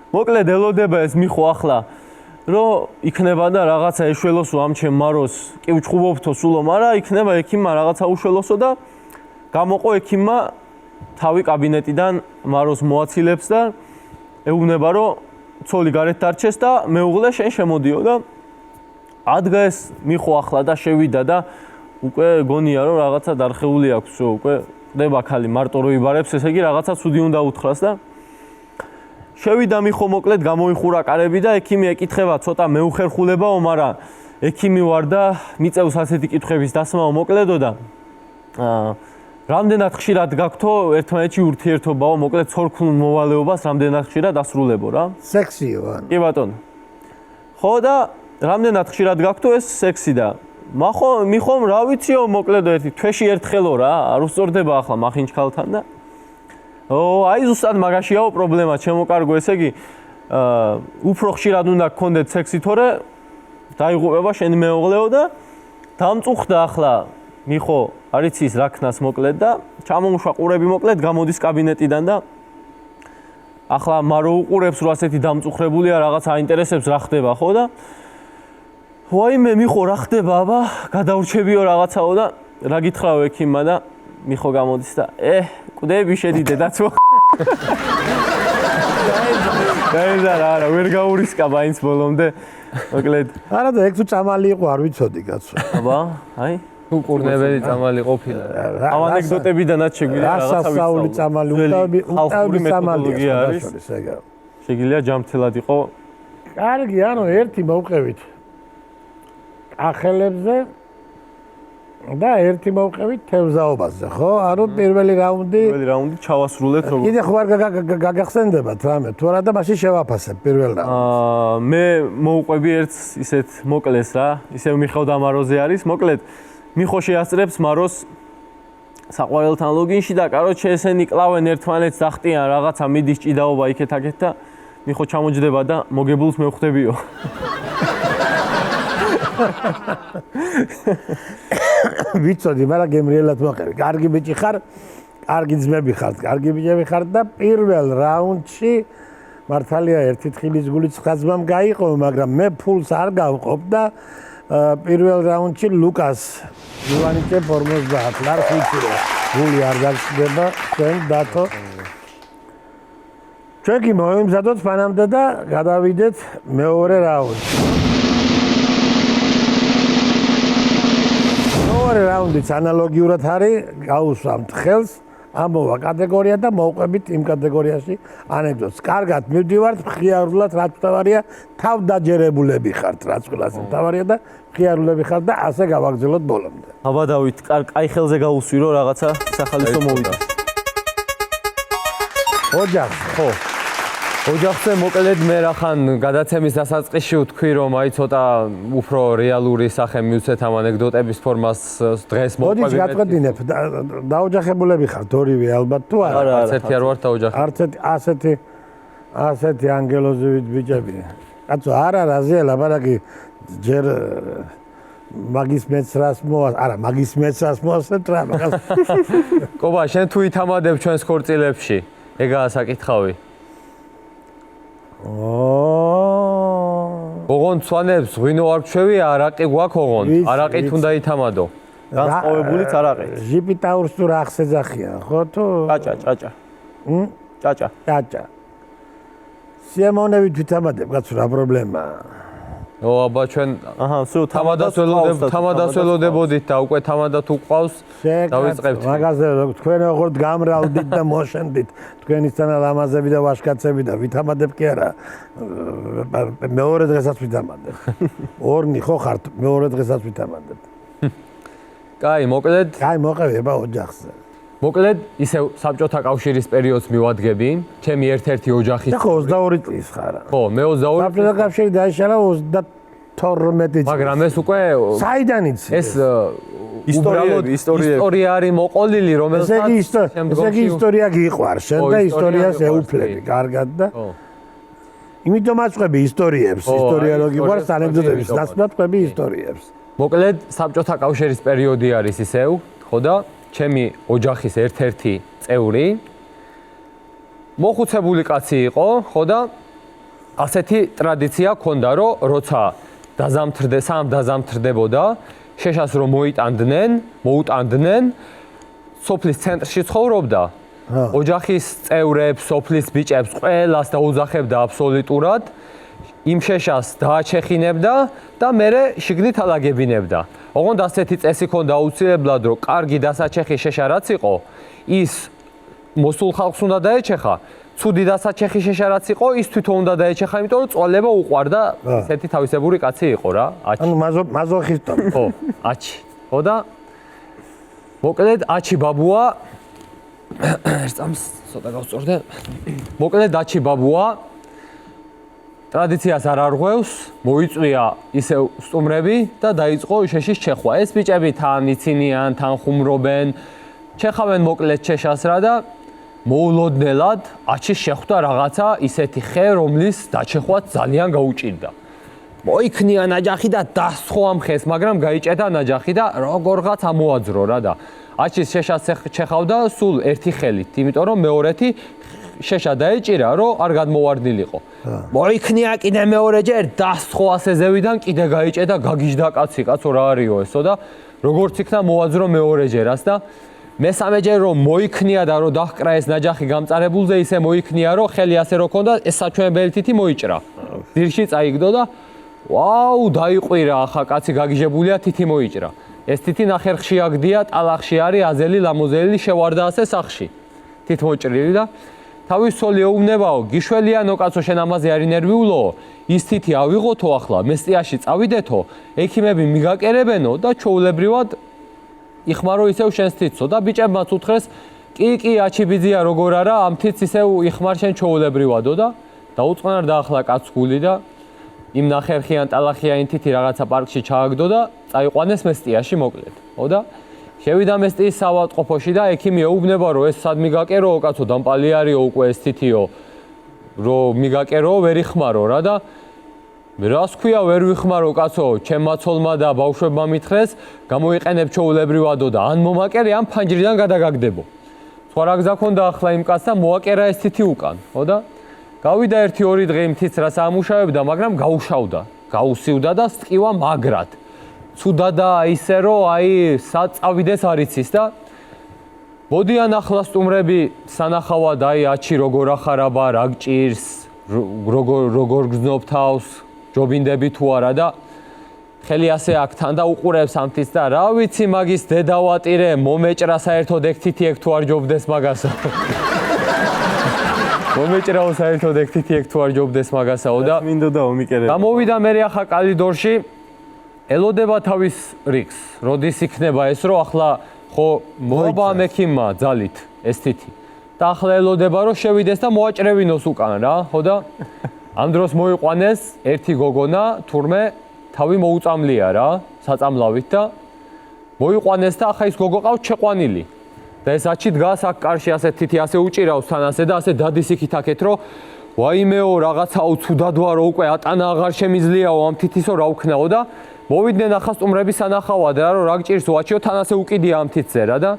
მოკლედ ელოდება ეს მიხო ახლა რომ იქნება და რაღაცა ეშველოსო ამ ჩემ მაროს კი უჩხუბობთო სულო მარა იქნება ექიმმა რაღაცა უშველოსო და გამოყო ექიმმა თავი კაბინეტიდან მაროს მოაცილებს და ეუბნება რომ ცოლი გარეთ დარჩეს და მეუღლე შენ შემოდიო და ადგა ეს მიხო ახლა და შევიდა და უკვე გონია რომ რაღაცა დარხეული აქვს რომ უკვე ყვდება ქალი მარტო რო იბარებს ესე იგი რაღაცა ცუდი უნდა უთხრას და შევიდა მიხო მოკლედ გამოიხურა კარები და ექიმი ეკითხება ცოტა მეუხერხულებაო მაგრამ ექიმი ვარ და მიწევს ასეთი კითხვების დასმაო მოკლედო და რამდენად ხშირად გაქვთო ერთმანეთში ურთიერთობაო მოკლედ ცორქლულ მოვალეობას რამდენად ხშირად ასრულებო რა სექსიო ან კი ბატონო ხო და რამდენად ხშირად გაქვთო ეს სექსი და მიხომ რა ვიციო მოკლედო ერთი თვეში ერთხელო რა არ უსწორდება ახლა მახინჩქალთან და აი ზუსტად მაგაშიაო პრობლემა ჩემო კარგო ესე იგი უფრო ხშირად უნდა გქონდეთ სექსი თორე დაიღუპება შენი მეუღლეო და დამწუხდა ახლა მიხო არ იცის რა ქნას მოკლედ და ჩამომუშვა ყურები მოკლედ გამოდის კაბინეტიდან და ახლა მარო უყურებს რომ ასეთი დამწუხრებულია რაღაც აინტერესებს რა ხდება ხო და ვაიმე მიხო რა ხდება აბა გადაურჩებიო რაღაცაო და რა გითხრაო ექიმმა და მიხო გამოდის და კვდები შედი დედაცო. გაიზა რა, ვერ გაურისკა მაინც ბოლომდე. მოკლედ. არა და ეგ თუ წამალი იყო არ ვიცოდი კაცო. აბა, აი. უკურნებელი წამალი ყოფილა. ამ ანეკდოტებიდანაც შეგვიძლია რაღაცა ვიცავ. სასაული წამალი ხალხური მეთოდოლოგია არის. ეგა. შეგიძლია ჯამთელად იყო. კარგი, ანუ ერთი მოვყევით ახელებზე და ერთი მოვყევით თევზაობაზე, ხო? ანუ პირველი რაუნდი ჩავასრულეთ როგორ. კიდე ხო არ გაგახსენდებათ რამე, თუ არა და მაშინ შევაფასებ პირველ რაუნდს. მე მოუყვები ერთს ისეთ მოკლეს რა, ისევ მიხავდა მაროზე არის, მოკლედ მიხო შეასწრებს მაროს საყვარელთან ლოგინში და კაროჩე ესენი კლავენ ერთმანეთს დახტიან რაღაცა მიდის ჭიდაობა იქეთ-აქეთ და მიხო ჩამოჯდება და მოგებულს მევხვდებიო. ვიცოდი, მაგრამ გემრიელად მოყევი. კარგი ბიჭი ხარ, კარგი ძმები ხართ, კარგი ბიჭები ხართ და პირველ რაუნდში მართალია ერთი თხილის გულიც ხაზმამ გაიყო, მაგრამ მე ფულს არ გავყოფ და პირველ რაუნდში ლუკას ივანიჩე 50 ლარ ხუთი გული არ გაგწდება, ჩვენ დათო. ჩვენ კი მოვიმზადოთ ფანამდე და გადავიდეთ მეორე რაუნდში. მეორე რაუნდიც ანალოგიურად არის, გავუსვამთ ხელს, ამოვა კატეგორია და მოვყვებით იმ კატეგორიაში ანეკდოტს. კარგად მივდივართ, მხიარულად რაც მთავარია, თავდაჯერებულები ხართ, რაც ყველაზე მთავარია და მხიარულები ხართ და ასე გავაგრძელოთ ბოლომდე. აბა დავით, კაი ხელზე გავუსვირო რაღაცა სახალისო მოვიდა. ოჯახს, ხო. ოჯახზე მოკლედ მე რახან გადაცემის დასაწყისში ვთქვი რომ აი ცოტა უფრო რეალური სახე მივცეთ ამ ანეკდოტების ფორმას დღეს მოდი გაწყვეტინებ დაოჯახებულები ხართ ორივე ალბათ თუ არა? არა, ერთი არ ვართ დაოჯახებული. არც ასეთი ანგელოზივით ბიჭები. კაცო არა რაზეა ლაბარაკი ჯერ მაგის მეცრას არა მაგის მეცრას მოასწრებ რა მაგას. კობა შენ თუ ითამადებ ჩვენს ქორწილებში ეგაა საკითხავი. ოღონდ სვანებს ღვინო არ გშვევი, არაყი გვაქვს ოღონდ, არაყით უნდა ითამადო. განსხვავებულიც არაყით. ჟიპიტაურს თუ რახს ეძახიან, ხო თუ? ჭაჭა. ჭაჭა. სიამოვნებით ვითამადებ, კაცო, რა პრობლემაა? აბა ჩვენ თამადას ველოდებოდით და უკვე თამადად უყავს დავიწყებთ. მაგაზე თქვენ როგორც გამრავლდით და მოშენდით თქვენისთანა ლამაზები და ვაშკაცები და ვითამადებ კი არა. მეორე დღესაც ვითამადებ. ორნი ხო ხართ, მეორე დღესაც ვითამადებ. კაი, მოკლედ. კაი, მოყევება ოჯახზე. მოკლედ, ისევ საბჭოთა კავშირის პერიოდს მივადგები. ჩემი ერთ-ერთი ოჯახის. ხო, 22 წლის ხარ. ხო, მე 22. საბჭოთა კავშირი დაიშალა 32 წლის. მაგრამ ეს უკვე საიდან იცი? ეს ისტორია არის მოყოლილი, რომელსაც ესე იგი ისტორია გიყვარს შენ და ისტორიას ეუფლები კარგად და იმიტომ აწყები ისტორიებს, ისტორია რო გიყვარს ანეკდოტების დასმად ყვები ისტორიებს. მოკლედ, საბჭოთა კავშირის პერიოდი არის ისევ, ხო და ჩემი ოჯახის ერთ-ერთი წევრი მოხუცებული კაცი იყო, ხო და ასეთი ტრადიცია ჰქონდა, რომ როცა დაზამთრდებოდა, შეშას რომ მოუტანდნენ, სოფლის ცენტრში ცხოვრობდა. ოჯახის წევრებს, სოფლის ბიჭებს ყველას დაუძახებდა აბსოლუტურად. იმ შეშას დააჩეხინებდა და მერე შიგნით ალაგებინებდა. ოღონდ ასეთი წესი ჰქონდა აუცილებლად, რომ კარგი დასაჩეხი შეშა რაც იყო, ის მოსულ ხალხს უნდა დაეჩეხა. ცუდი დასაჩეხი შეშა რაც იყო, ის თვითონ უნდა დაეჩეხა, იმიტომ რომ წვალება უყვარდა, ესეთი თავისებური კაცი იყო რა, აჩი. ანუ მაზოხისტო. ხო, აჩი. ხო და მოკლედ აჩი ბაბუა ერთ წამს ცოტა გავწორდე. მოკლედ აჩი ბაბუა ტრადიციას არ არღვევს, მოიწვია ისევ სტუმრები და დაიწყო შეშის ჩეხვა. ეს ბიჭები თან იცინიან, თან ხუმრობენ, ჩეხავენ მოკლედ შეშას რა და მოულოდნელად აჩის შეხვდა რაღაცა ისეთი ხე, რომლის დაჩეხვაც ძალიან გაუჭირდა. მოიქნია ნაჯახი და დასხო ამ ხეს, მაგრამ გაიჭედა ნაჯახი და როგორღაც ამოაძრო რა და აჩის შეშას ჩეხავდა სულ ერთი ხელით, იმიტომ რომ მეორეთი შეშა დაეჭირა, რომ არ გადმოვარდნილიყო. მოიქნია კიდე მეორეჯერ დასხო ასე ზევიდან კიდე გაიჭედა, გაგიჟდა კაცი, კაცო რა არისო ესო და როგორც იქნა მოაძრო მეორეჯერას და მესამეჯერ რომ მოიქნია და რომ დაჰკრა ეს ნაჯახი გამწარებულზე ისე მოიქნია რომ ხელი ასე რო ქონდა ეს საჩვენებელი თითი მოიჭრა. ძირში წაიგდო და ვაუ დაიყვირა ახლა კაცი გაგიჟებულია თითი მოიჭრა. ეს თითი ნახერხში აგდია, ტალახში არის აზელი, ლამოზელი შევარდა ასე სახში. თით მოჭრილი და თავის სოლი ეუბნებაო, გიშველიანო კაცო შენ ამაზე არ ინერვიულო, ის თითი ავიღოთო ახლა, მესტიაში წავიდეთო, ექიმები მიგაკერებენო და ჩოულებრივად იხმარო ისევ შენს თითსო და ბიჭებმაც უთხრეს, კი, აჩიბიძია როგორ არა, ამ თითს ისევ იხმარ შენ ჩოულებრივადო და დაუწყნარ დაახლა კაც გული და იმ ნახერხიან ტალახიან თითი რაღაცა პარკში ჩააგდო და წაიყვანეს მესტიაში მოკლედ. ხო და შევიდა მესტიის საავადმყოფოში და ექიმი ეუბნება რომ ეს სად მიგაკეროო კაცო დამპალი არისო უკვე ეს თითიო რომ მიგაკეროო ვერ იხმარო რა და რას ქვია ვერ ვიხმარო კაცო ჩემ მაცოლმა და ბავშვებმა მითხრეს გამოიყენებ ჩოულებრივადო და ან მომაკერე ან ფანჯრიდან გადაგაგდებო. სხვა რა გზა ქონდა ახლა იმ კაცს და მოაკერა ეს თითი უკან ხო და გავიდა 1-2 დღე იმ თითს რაც ამუშავებდა მაგრამ გაუშავდა გაუსივდა და სტყივა მაგრად ცუდადა ისე რომ აი საწავიდეს არიცის და მოდიან ახლა სტუმრები სანახავად აი აჩი როგორ ახარაბა რა გჭირს როგორ გზნობ თავს ჯობინდები თუ არა და ხელი ასე აქთან და უყურებს ამ თითს და რა ვიცი მაგის დედავატირე მომეჭრა საერთოდ ეგ თითი ეგ თუ არ ჯობდეს მაგასო მომეჭრაო საერთოდ ეგ თითი ეგ თუ არ ჯობდეს მაგასაო და მინდოდა ომიკერება გამოვიდა მე ახლა კალიდორში ელოდება თავის რიგს როდის იქნება ეს რომ ახლა ხო მოობა ამ ექიმმა ძალით ეს თითი და ახლა ელოდება რომ შევიდეს და მოაჭრევინოს უკან რა ხო და ამ დროს მოიყვანეს ერთი გოგონა თურმე თავი მოუწამლია რა საწამლავით და მოიყვანეს და ახლა ის გოგო ყავს ჩეყვანილი და ეს აჩი დგას აქ კარში ასე თითი ასე უჭირავს თან ასე და ასე დადის იქით აქეთ რომ ვაიმეო რაღაცაო ცუდად ვარო უკვე ატანა აღარ შემიძლიაო ამ თითისო რა ვქნაო და მოვიდნენ ახლა სტუმრები სანახავად რა რომ რა გჭირს ვაჩიო თან ასე უკიდია ამ თითზე რა და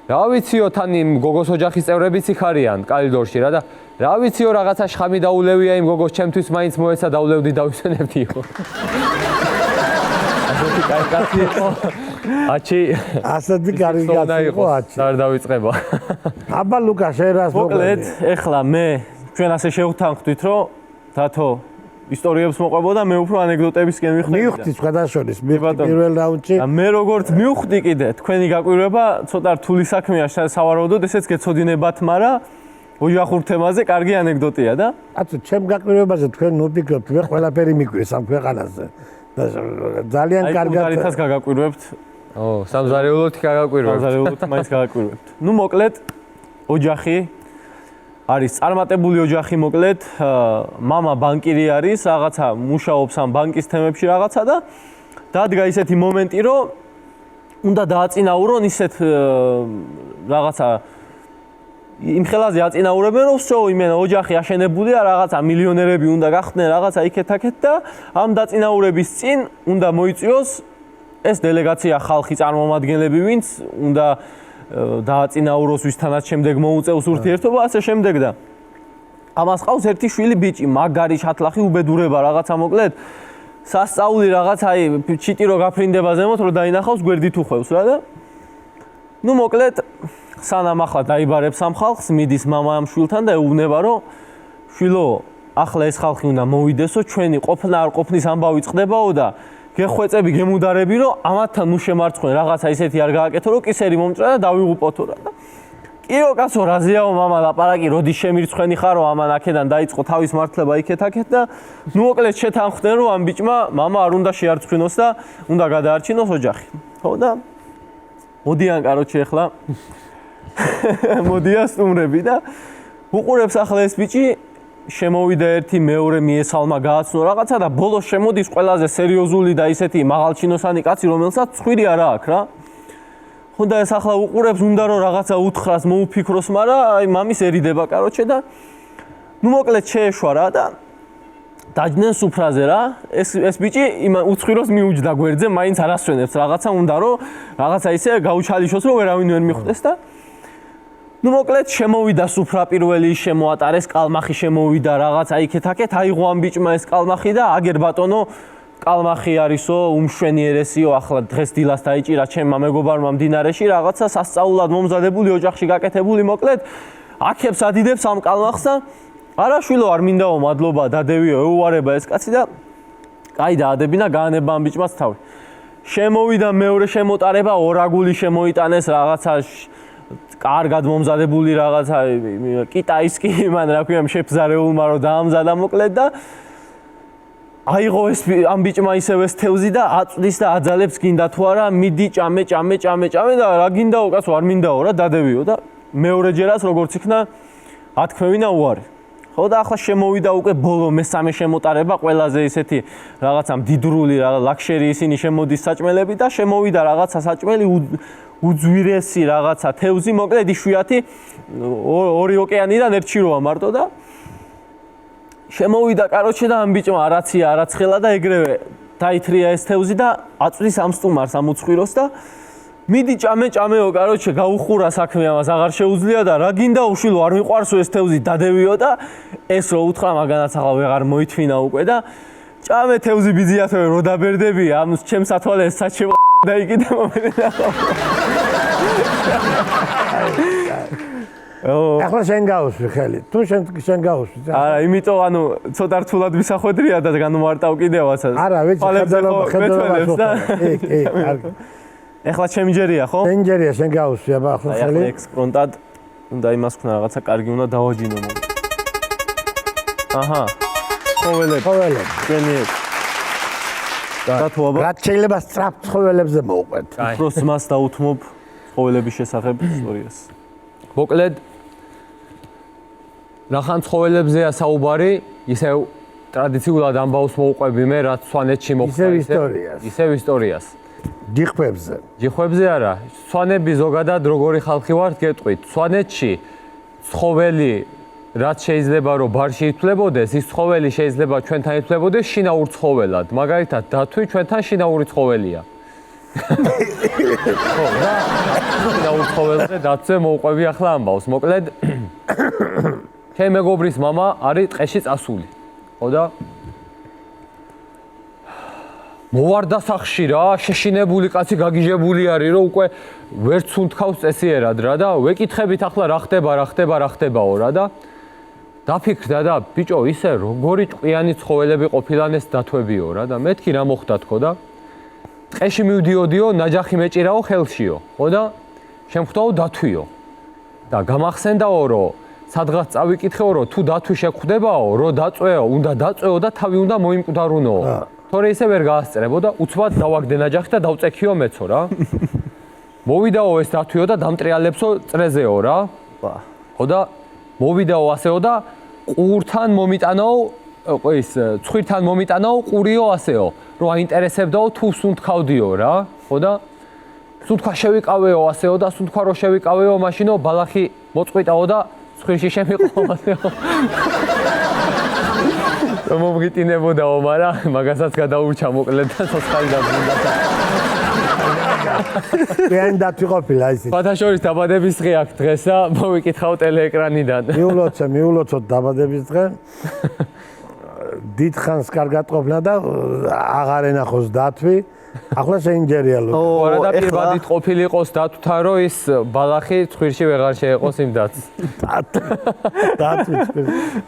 რა ვიციო თან იმ გოგოს ოჯახის წევრებიც იქ არიან კალიდორში რა და რა ვიციო რაღაცა შხამი დაულევია იმ გოგოს ჩემთვის მაინც მოეცა დაულევდი დავისვენებდიო ასეთი კაცი იყო აჩი ასეთი კარგი კაცი იყო აჩი არ დავიწყება აბა ლუკა შენ რას მოკლედ ეხლა მე ჩვენ ასე შევთანხმდით რომ დათო ისტორიებს მოყვებოდა მე უფრო ანეკდოტებისკენ მივხვდი სხვადასხვის პირველ რაუნდში მე როგორც მივხვდი კიდე თქვენი გაკვირვება ცოტა რთული საქმეა სავარაუდოდ ესეც გეცოდინებათ მაგრამ ოჯახურ თემაზე კარგი ანეკდოტია და აცო ჩემ გაკვირვებაზე თქვენ ნოფიქრობთ მე ყველაფერი მიგვიეს ამ ქვეყანაზე და ძალიან კარგად კარგად გაგაკვირვებთ ო სამზარეულოთ გაგაკვირვებთ სამზარეულოთ მაინც გაგაკვირვებთ ნუ მოკლედ ოჯახი არის წარმატებული ოჯახი მოკლედ მამა ბანკირი არის რაღაცა მუშაობს ამ ბანკის თემებში რაღაცა და დადგა ისეთი მომენტი რომ უნდა დააწინაურონ ისეთ რაღაცა იმ ხელაზე აწინაურებენ რომ всё იმენა ოჯახი აშენებულია რაღაცა მილიონერები უნდა გახდნენ რაღაცა იქეთ-აქეთ და ამ დაწინაურების წინ უნდა მოიწვიოს ეს დელეგაცია ხალხი წარმომადგენლები ვინც უნდა დააწინაუროს ვისთანაც შემდეგ მოუწევს ურთიერთობა ასე შემდეგ და ამას ყავს ერთი შვილი ბიჭი მაგარი ჩათლახი უბედურება რაღაცა მოკლედ სასწაული რაღაც აი ჩიტირო გაფრინდება ზემოთ რომ დაინახავს გვერდით უხვევს რა და ნუ მოკლედ სანამ ახლა დაიბარებს ამ ხალხს მიდის მამა ამ შვილთან და ეუბნება რომ შვილო ახლა ეს ხალხი უნდა მოვიდესო ჩვენი ყოფნა არ ყოფნის ამბავი წყდებაო და გეხვეწები გემუდარები რომ ამათთან ნუ შემარცხენ რაღაცა ისეთი არ გააკეთო რომ კისერი მომჭრა და დავიღუპოთო რა და კიო კაცო რაზეაო მამა ლაპარაკი როდის შემირცხენი ხარო ამან აქედან დაიწყო თავის მართლება იქეთ-აქეთ და ნუ მოკლედ შეთანხმდნენ რომ ამ ბიჭმა მამა არ უნდა შეარცხინოს და უნდა გადაარჩინოს ოჯახი ხო და მოდიან კაროჩე ახლა მოდიან სტუმრები და უყურებს ახლა ეს ბიჭი შემოვიდა ერთი მეორე მიესალმა გააცნო რაღაცა და ბოლოს შემოდის ყველაზე სერიოზული და ისეთი მაღალჩინოსანი კაცი რომელსაც ცხვირი არა აქვს რა ხო და ეს ახლა უყურებს უნდა რომ რაღაცა უთხრას მოუფიქროს მაგრამ აი მამისერიდება კაროჩე და ნუ მოკლედ შეეშვა რა და დაჯდნენ სუფრაზე რა ეს ბიჭი იმ უცხიროს მიუჯდა გვერდზე მაინც არ ასვენებს რაღაცა უნდა რომ რაღაცა ისე გაუჩალიშოს რომ ვერავინ ვერ მიხვდეს და ნუ მოკლედ შემოვიდა სუფრა პირველი შემოატარეს კალმახი შემოვიდა რაღაცა იქეთ-აქეთ აიღო ამ ბიჭმა ეს კალმახი და აგერ ბატონო კალმახი არისო, უმშვენიერესიო, ახლა დღეს დილას დაიჭირა ჩემმა მეგობარმა მდინარეში რაღაცა სასწაულად მომზადებული ოჯახში გაკეთებული, მოკლედ აქებს ადიდებს ამ კალმახს და არა შვილო არ მინდაო, მადლობა, დადევიო, ეუვარება ეს კაცი და კაი დაადებინა, გაანება ამ ბიჭმაც თავი. შემოვიდა მეორე შემოტარება, ორაგული შემოიტანეს რაღაცა კარგად მომზადებული რაღაცა კიტაისკი, მან რა ქვია, შეფზარეულმა რომ დაამზადა მოკლედ და აიღო ეს ამ ბიჭმა ისევ ეს თევზი და აწვდის და აძალებს გინდა თუ არა, მიდი ჭამე და რა გინდაო კაცო, არ მინდაო რა, დადევიო და მეორეჯერაც როგორც იქნა ათქმევინა უარი. ხო და ახლა შემოვიდა უკვე ბოლო მესამე შემოტარება, ყველაზე ისეთი რაღაცა მდიდრული ლაქშერი ისინი შემოდის საჭმელები და შემოვიდა რაღაცა საჭმელი უძვირესი რაღაცა თევზი, მოკლედ იშვიათი ორი ოკეანიდან ერთი როა მარტო და შემოვიდა კაროჩე და ამ ბიჭმა არაცია არაცხელა და ეგრევე დაითრია ეს თევზი და აწვდის ამ სტუმარს ამ უცხიროს და მიდი ჭამეო კაროჩე გაუხურა საქმე ამას აღარ შეუძლია და რა გინდა უშვილო არ მიყვარსო ეს თევზი დადევიო და ეს რო უთხრა მაგანაც ახლა ვეღარ მოითმინა უკვე და ჭამე თევზი ბიძიათო რო დაბერდები ამ ჩემს ათვალეს საჩემ დაიკიდე მომენა ახლა შენ გავუსვი ხელი. თუ შენ გავუსვი. არა, იმიტომ ანუ ცოტა რთულად მისახვედრია და განმარტავ კიდევაც. არა, ვიცი, ხედელობა. კარგი. ეხლა ჩემი ჯერია, ხო? შენ ჯერია, შენ გავუსვი, აბა ახლა ხელი. აი, ექსპრონტად უნდა იმას ვქნა რაღაცა კარგი უნდა დავაჯინო. აჰა. ხოველები. ჩვენი და თუ აბა რა შეიძლება სწრაფ ცხოველებზე მოვყვეთ. უფრო ძმას დაუთმობ ცხოველების შესახებ ისტორიას. მოკლედ რახან ცხოველებზეა საუბარი, ისევ ტრადიციულად ამბავს მოვყვები მე, რაც სვანეთში მოხდა ისევ ისტორიას. ჯიხვებზე არა, სვანები ზოგადად როგორი ხალხი ვართ, გეტყვით. სვანეთში ცხოველი რაც შეიძლება რომ ბარში ითვლებოდეს, ის ცხოველი შეიძლება ჩვენთან ითვლებოდეს შინაურ ცხოველად. მაგალითად, დათვი ჩვენთან შინაური ცხოველია. ხო, და შინაურ ცხოველზე დათვზე მოვყვები ახლა ამბავს. მოკლედ ჩემი მეგობრის მამა არის ტყეში წასული. ხო და მოვარდა სახში რა, შეშინებული კაცი გაგიჟებული არის, რომ უკვე ვერც უნთქავს წესიერად რა და ვეკითხებით ახლა რა ხდებაო რა და დაფიქრდა და ბიჭო ისე როგორი ჭკვიანი ცხოველები ყოფილან ეს დათვებიო რა და მეთქი რა მოხდა თქო და ტყეში მივდიოდიო, ნაჯახი მეჭირაო ხელშიო, ხო და შემხვდაო დათვიო და გამახსენდაო რომ სადღაც წავიკითხეო რომ თუ დათვი შეგხვდებაო, რომ დაწვეო, უნდა დაწვეო და თავი უნდა მოიმკვდარუნოო. თორე ისე ვერ გაასწრებო და უცბად დავაგდე ნაჯახი და დავწექიო მეცო რა. მოვიდაო ეს დათვიო და დამტრიალებსო წრეზეო რა. ხო და მოვიდაო ასეო და ყურთან მომიტანაო, ის ცხვირთან მომიტანაო ყურიო ასეო, რომ აინტერესებდაო თუ სუნთქავდიო რა. ხო და სუნთქვა შევიკავეო ასეო და სუნთქვა რო შევიკავეო, მაშინო ბალახი მოწყვიტაო და ცხვირში შემიყო ასეო. მომგიტინებოდაო, მაგრამ მაგასაც გადაურჩა მოკლედ და სოცხალი დაბრუნდა. ვენ დათვი ყოფილა ისე. ფათაშორის დაბადების დღე აქვს დღეს და მოვიკითხავ ტელეეკრანიდან. მიულოცოთ დაბადების დღე. დიდხანს კარგად ყოფნა და აღარ ენახოს დათვი. ახლა შეინჯერია ლო. არა და პირბადით ყოფილიყოს დათვთან, რომ ის ბალახი ცხვირში ვეღარ შეეყოს იმ დათს. დათვი.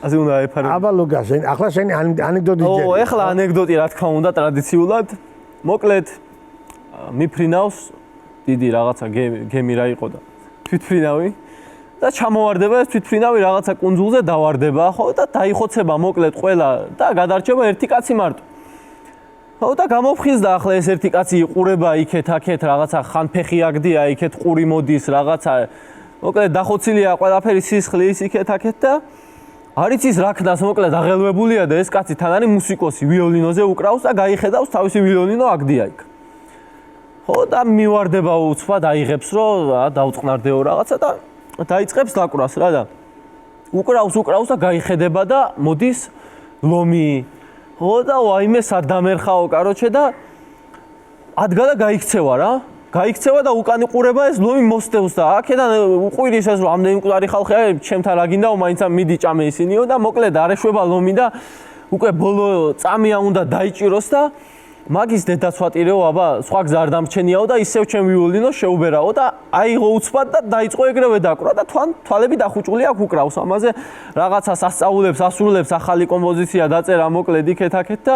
ასე უნდა ეფარებოდეს. აბა ლუკა, ახლა შენი ანეკდოტი ჯერია. ეხლა ანეკდოტი რა თქმა უნდა ტრადიციულად. მოკლედ მიფრინავს დიდი რაღაცა გემი რა იყო და თვითფრინავი და ჩამოვარდება ეს თვითფრინავი რაღაცა კუნძულზე დავარდება, ხო და დაიხოცება მოკლედ ყველა და გადარჩება ერთი კაცი მარტო. ხო და გამოფხიზდა ახლა ეს ერთი კაცი იყურება იქეთ-აქეთ რაღაცა ხანფეხი აგდია, იქეთ ყური მოდის რაღაცა. მოკლედ დახოცილია ყველაფერი სისხლი ის იქეთ-აქეთ და არიც ის რა ქნას მოკლედ აღელვებულია და ეს კაცი თან არის მუსიკოსი, ვიოლინოზე უკრავს და გაიხედავს თავისი ვიოლინო აგდია იქ. ხო და მივარდება უცბად აიღებს რომ დავწყნარდეო რაღაცა და დაიწყებს დაკვრას რა და უკრავს და გაიხედება და მოდის ლომი. ხო და ვაიმე სად დამერხაო კაროჩე და ადგა და გაიქცევა რა. გაიქცევა და უკან იყურება ეს ლომი მოსდევს და აქედან უყვირის ეს რომ ამდენი მკვდარი ხალხი არის, ჩემთან რა გინდაო, მაინც მიდი ჭამე ისინიო და მოკლედ არ ეშვება ლომი და უკვე ბოლო წამია უნდა დაიჭიროს და მაგის დედაცვატირეო, აბა, სხვა გზა არ დამრჩენიაო და ისევ ჩემ ვიოლინო შეუბერაო და აიღო უცბად და დაიწყო ეგრევე დაკვრა და თვალები დახუჭული აქვს უკრავს. ამაზე რაღაცას ასწავლებს, ასრულებს, ახალი კომპოზიცია დაწერა მოკლედ იქეთ-აქეთ და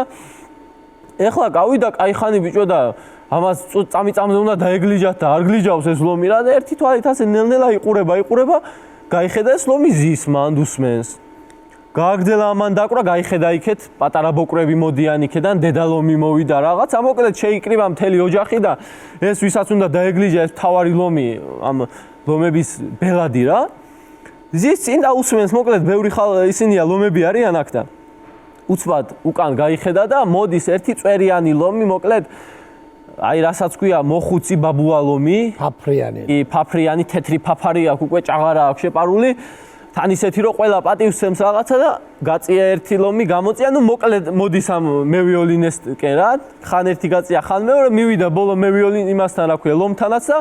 ეხლა გავიდა კაი ხანი ბიჭო და ამას წამიწამზე უნდა დაეგლიჯათ და არ გლიჯავს ეს ლომი რა და ერთი თვალით ასე ნელ-ნელა იყურება, გაიხედა ეს ლომი ზის მანდ უსმენს. გააგრძელა ამან დაკვრა, გაიხედა იქეთ, პატარა ბოკრები მოდიან იქედან, დედა ლომი მოვიდა რაღაცა, მოკლედ შეიკრიბა მთელი ოჯახი და ეს ვისაც უნდა დაეგლიჯა ეს თავარი ლომი, ამ ლომების ბელადი რა. ზის წინ და უსმენს, მოკლედ ბევრი ისინია ლომები არიან აქ და უცბად უკან გაიხედა და მოდის ერთი წვერიანი ლომი, მოკლედ აი რასაც ქვია მოხუცი ბაბუა ლომი, ფაფრიანი, თეთრი ფაფარი აქვს, უკვე ჭაღარა აქვს შეპარული. თან ისეთი რომ ყველა პატივს სცემს რაღაცა და გაწია ერთი ლომი გამოწია, ნუ მოკლედ მოდის ამ მევიოლინესკენ რა, ხან ერთი გაწია, ხან მეორე, მივიდა ბოლო მევიოლინ იმასთან რა ქვია, ლომთანაც და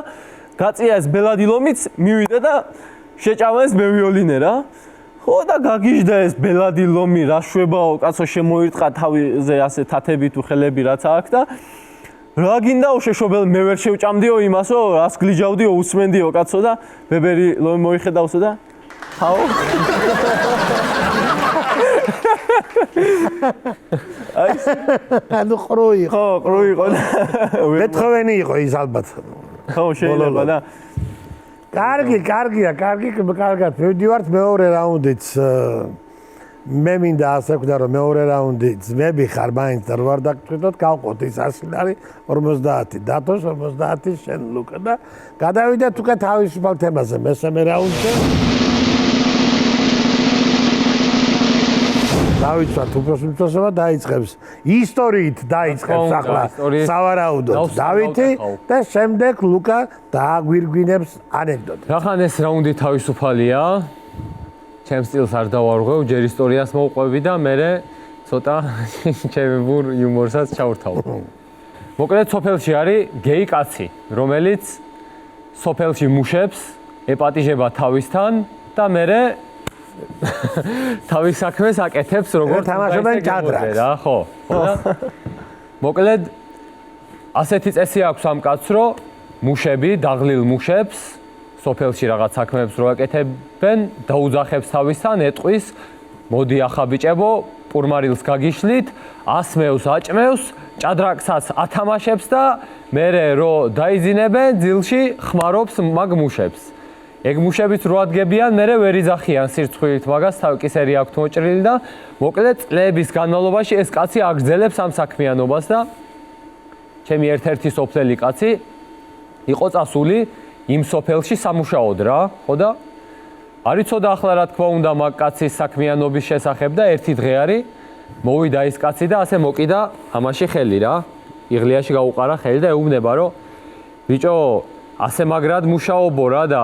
გაწია ეს ბელადი ლომიც, მივიდა და შეჭამა ეს მევიოლინე რა. ხო და გაგიჟდა ეს ბელადი ლომი, რა შვებაო, კაცო შემოირტყა თავზე ასე თათები თუ ხელები რაც აქვს და რა გინდაო შეშობელ მე ვერ შევჭამდიო იმასო, რას გლიჯავდიო, უსმენდიო კაცო და ბებერი ლომი მოიხედავსო და How? ანუ ყრუი. ხო, ყრუი იყო და ბეთჰოვენი იყო ის ალბათ. ხო, შეიძლება და კარგად. მივდივართ მეორე რაუნდიც. მე მინდა ასე ვქნა რომ მეორე რაუნდი ძმები ხარ მაინც და რვარ დაგწყვიტოთ გავყოთ ის 100 არის 50 დათოს 50 შენ ლუკა და გადავიდეთ უკვე თავისუფალ თემაზე მესამე რაუნდზე დავიცვათ უბრალოდ დაიწყებს ისტორიით დაიწყებს ახლა სავარაუდოდ დავითი და შემდეგ ლუკა დააგვირგვინებს ანეკდოტი რახან ეს რაუნდი თავისუფალია ჩემ სტილს არ დავარღვევ, ჯერ ისტორიას მოვყვები და მე ცოტა ჩემებურ იუმორსაც ჩავრთავ. მოკლედ სოფელში არის გეი კაცი, რომელიც სოფელში მუშებს, ეპატიჟება თავისთან და მე თავის საქმეს აკეთებს როგორც თამაშობენ ჭადრაკს რა, ხო. მოკლედ ასეთი წესი აქვს ამ კაცს, რომ მუშები, დაღლილ მუშებს სოფელში რაღაც საქმეებს რო აკეთებენ, დაუძახებს თავისთან, ეტყვის, მოდი ახლა ბიჭებო, პურმარილს გაგიშლით, ასმევს, აჭმევს, ჭადრაკსაც ათამაშებს და მერე რო დაიძინებენ, ძილში ხმარობს მაგ მუშებს. ეგ მუშებიც რო ადგებიან, მერე ვერ იძახიან სირცხვილით მაგას, თავკისერი აქვთ მოჭრილი და მოკლედ წლების განმავლობაში ეს კაცი აგრძელებს ამ საქმიანობას და ჩემი ერთ-ერთი სოფლელი კაცი იყო წასული იმ სოფელში სამუშაოდ რა, ხო და არ იცოდა ახლა რა თქმა უნდა მაგ კაცის საქმიანობის შესახებ და ერთი დღე არის მოვიდა ის კაცი და ასე მოკიდა ამაში ხელი რა. იღლიაში გაუყარა ხელი და ეუბნება რომ ბიჭო, ასე მაგრად მუშაობო რა და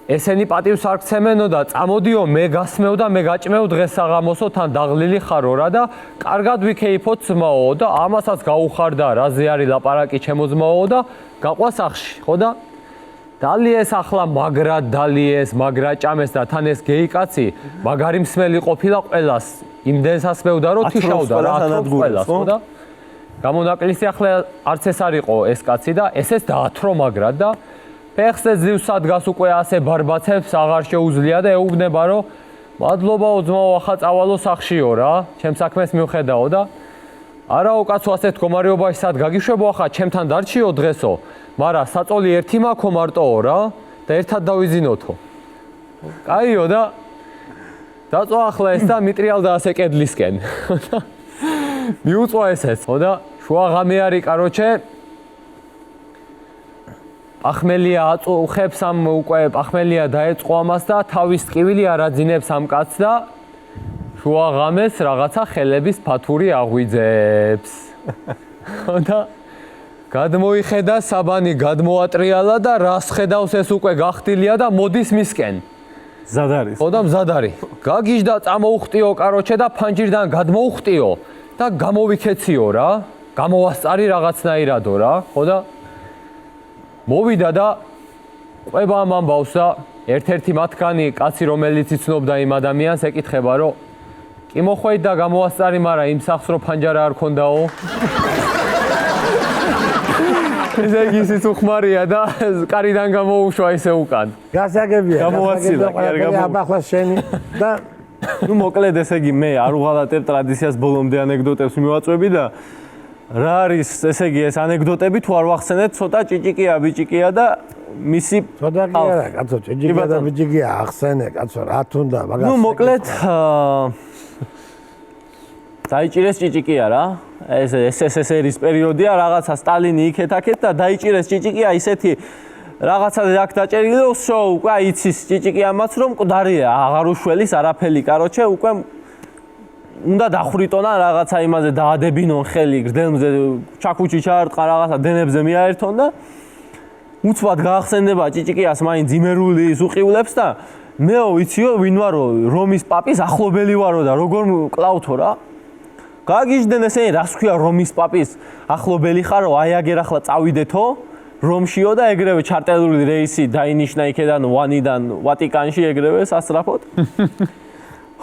ესენი პატივს არ გცემენო და წამოდიო მე გასმევ და მე გაჭმევ დღეს საღამოსო თან დაღლილი ხარო რა და კარგად ვიქეიფოთ ძმაო და ამასაც გაუხარდა რაზე არის ლაპარაკი ჩემო ძმაო და გაყვა სახში, ხო და დალიეს ახლა მაგრად დალიეს, მაგრა ჭამეს და თან ეს გეი კაცი მაგარი მსმელი ყოფილა ყველას. იმდენს ასმევდა რომ თიშავდა რა ათრობს ყველას, ხო და გამონაკლისი ახლა არც ეს არისო ეს კაცი და ესეც დაათრო მაგრად და ფეხზე ძლივსად გას უკვე ასე ბარბაცებს აღარ შეუძლია და ეუბნება რომ მადლობაო ძმაო ახლა წავალო სახშიო რა, ჩემ საქმეს მივხედაო და არაო კაცო ასეთ მდგომარეობაში სად გაგიშვებო ახლა ჩემთან დარჩიო დღესო მარა საწოლი ერთი მაქვს მარტოო რა და ერთად დავიზინოთო. კაიო და დაწვა ახლა ეს და მიტრიალდა ასე კედლისკენ. მიუწვა ესეც, ხო და შუა ღამე არის კაროჩე. ახმელია აწუხებს ამ უკვე ახმელია დაეწყო ამას და თავის ტკივილი არაძინებს ამ კაცს და შუა ღამეს რაღაცა ხელების ფათური აღვიძებს. ხო და გადმოიხედა საბანი, გადმოატრიალა და რას ხედავს ეს უკვე გახტილია და მოდის მისკენ. მზად არის. ხო და მზად არის. გაგიჟდა, წამოუხტიო კაროჩე და ფანჯირიდან გადმოუხტიო და გამოვიქეციო რა. გამოვასწარი რაღაცნაირადო რა, ხო და მოვიდა და ყვება ამ ამბავს და ერთ-ერთი მათგანი კაცი რომელიც იცნობდა იმ ადამიანს ეკითხება რომ კი მოხვეით და გამოვასწარი, მაგრამ იმ სახს რო ფანჯარა არ ქონდაო. ესე იგი ისიც უხმარია და კარიდან გამოუშვა ისე უკან. გასაგებია. გამოვაცილა, კი არ გამო. აბახლა შენი და ნუ მოკლედ ესე იგი მე არ უღალატებ ტრადიციას ბოლომდე ანეკდოტებს მივაწვევი და რა არის ესე იგი ეს ანეკდოტები თუ არ ვახსენეთ ცოტა ჭიჭიკია ბიჭიკია და მისი ცოტა კი არა კაცო ჭიჭიკია და ბიჭიკია ახსენე კაცო რა თუნდა მაგას ნუ მოკლედ დაიჭირეს ჭიჭიკია რა ეს SSSR-ის პერიოდია რაღაცა სტალინი იქეთ-აქეთ და დაიჭირეს ჭიჭიკია ისეთი რაღაცა აქ დაჭერილი უკვე იცის ჭიჭიკიამაც რომ მკვდარია აღარ უშველის არაფერი კაროჩე უკვე უნდა დახრიტონა რაღაცა იმაზე დაადებინონ ხელი გრძელმზე ჩაქუჩი ჩაარტყა რაღაცა დენებზე მიაერთონ და უცბად გაახსენდება ჭიჭიკიას მაინც იმერულის უყივლებს და მეო ვიციო ვინ ვარო რომის პაპის ახლობელი ვარო და როგორ კლავთო რა გაგიჟდნენ ესენი რას ქვია რომის პაპის ახლობელი ხარო აი აგერ ახლა წავიდეთო რომშიო და ეგრევე ჩარტერული რეისი დაინიშნა იქედან ვანიდან ვატიკანში ეგრევე სასწრაფოდ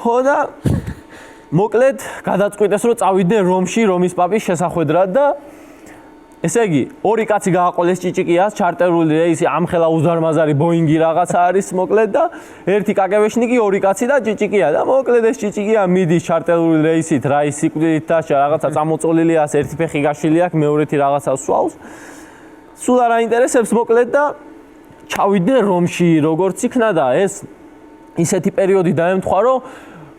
ხო და მოკლედ გადაწყვიტეს რომ წავიდნენ რომში რომის პაპის შესახვედრად და ესე იგი ორი კაცი გააყოლეს ჭიჭიკიას ჩარტერული რეისი ამხელა უზარმაზარი ბოინგი რაღაცა არის მოკლედ და ერთი კაკებეშნიკი ორი კაცი და ჭიჭიკია და მოკლედ ეს ჭიჭიკია მიდის ჩარტერული რეისით რაის სიკვდილით და რაღაცა წამოწოლილია ერთი ფეხი გაშლილი აქვს მეორეთი რაღაცა სვავს სულ არ აინტერესებს მოკლედ და ჩავიდნენ რომში როგორც იქნა და ეს ისეთი პერიოდი დაემთხვა რომ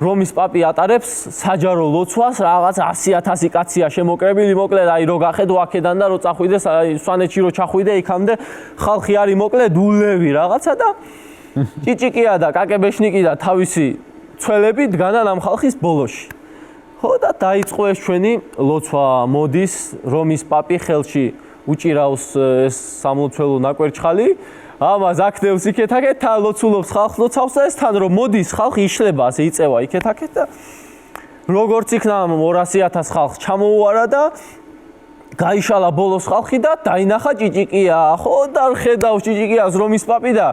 რომის პაპი ატარებს საჯარო ლოცვას რაღაც 100,000 კაცია შემოკრებილი მოკლედ აი რო გახედო აქედან და რო წახვიდეს აი სვანეთში რო ჩახვიდე იქამდე ხალხი არის მოკლედ ულევი რაღაცა და ჭიჭიკია და კაკებეშნიკი და თავისი ცველები დგანან ამ ხალხის ბოლოში ხო და დაიწყო ეს ჩვენი ლოცვა მოდის რომის პაპი ხელში უჭირავს ეს სამლოცველო ნაკვერჩხალი ამას აქტევს იქეთ-აქეთ თან ლოცულობს ხალხს ლოცავს და ეს თან რომ მოდის ხალხი იშლება ასე იწევა იქეთ-აქეთ და როგორც იქნა 200,000 ხალხს ჩამოუარა და გაიშალა ბოლოს ხალხი და დაინახა ჭიჭიკია ხო და ხედავს ჭიჭიკიას რომის პაპი და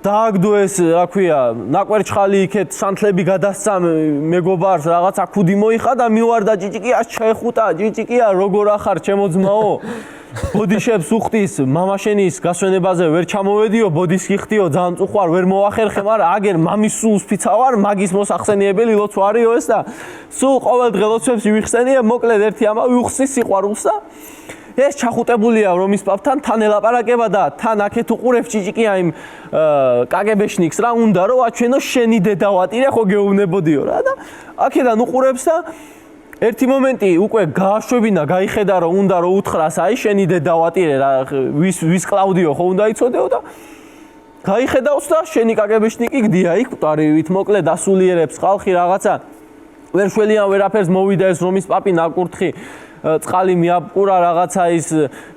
დააგდო ეს რა ქვია ნაკვერჩხალი იქეთ სანთლები გადასცა მეგობარს რაღაცა ქუდი მოიხა და მივარდა ჭიჭიკიას ჩაეხუტა ჭიჭიკია როგორ ახარ ჩემო ძმაო ბოდიშებს უხდის მამაშენის გასვენებაზე ვერ ჩამოვედიო ბოდის გიხდიო ძალიან წუხვარ ვერ მოახერხე მაგრამ აგერ მამის სულს ფიცავარ მაგის მოსახსენიებელი ლოცვა არისო ეს და სულ ყოველდღე ლოცვებს ვიხსენიებ მოკლედ ერთი ამავე უხსნის სიყვარულს და ეს ჩახუტებულია რომის პაპთან თან ელაპარაკება და თან აქეთ უყურებს ჭიჭიკია იმ კაგებეშნიკს რა უნდა რომ აჩვენო შენი დედავატირე ხო გეუბნებოდიო რა და აქედან უყურებს და ერთი მომენტი უკვე გააშვებინა გაიხედა რომ უნდა რომ უთხრას აი შენი დედავატირე რა ვის კლაუდიო ხო უნდა იცოდეო და გაიხედავს და შენი კაგებეშნიკი გდია იქ მკვდარივით მოკლედ ასულიერებს ხალხი რაღაცა ვერ შველიან ვერაფერს მოვიდა ეს რომის პაპი ნაკურთხი წყალი მიაპყურა რაღაცა ის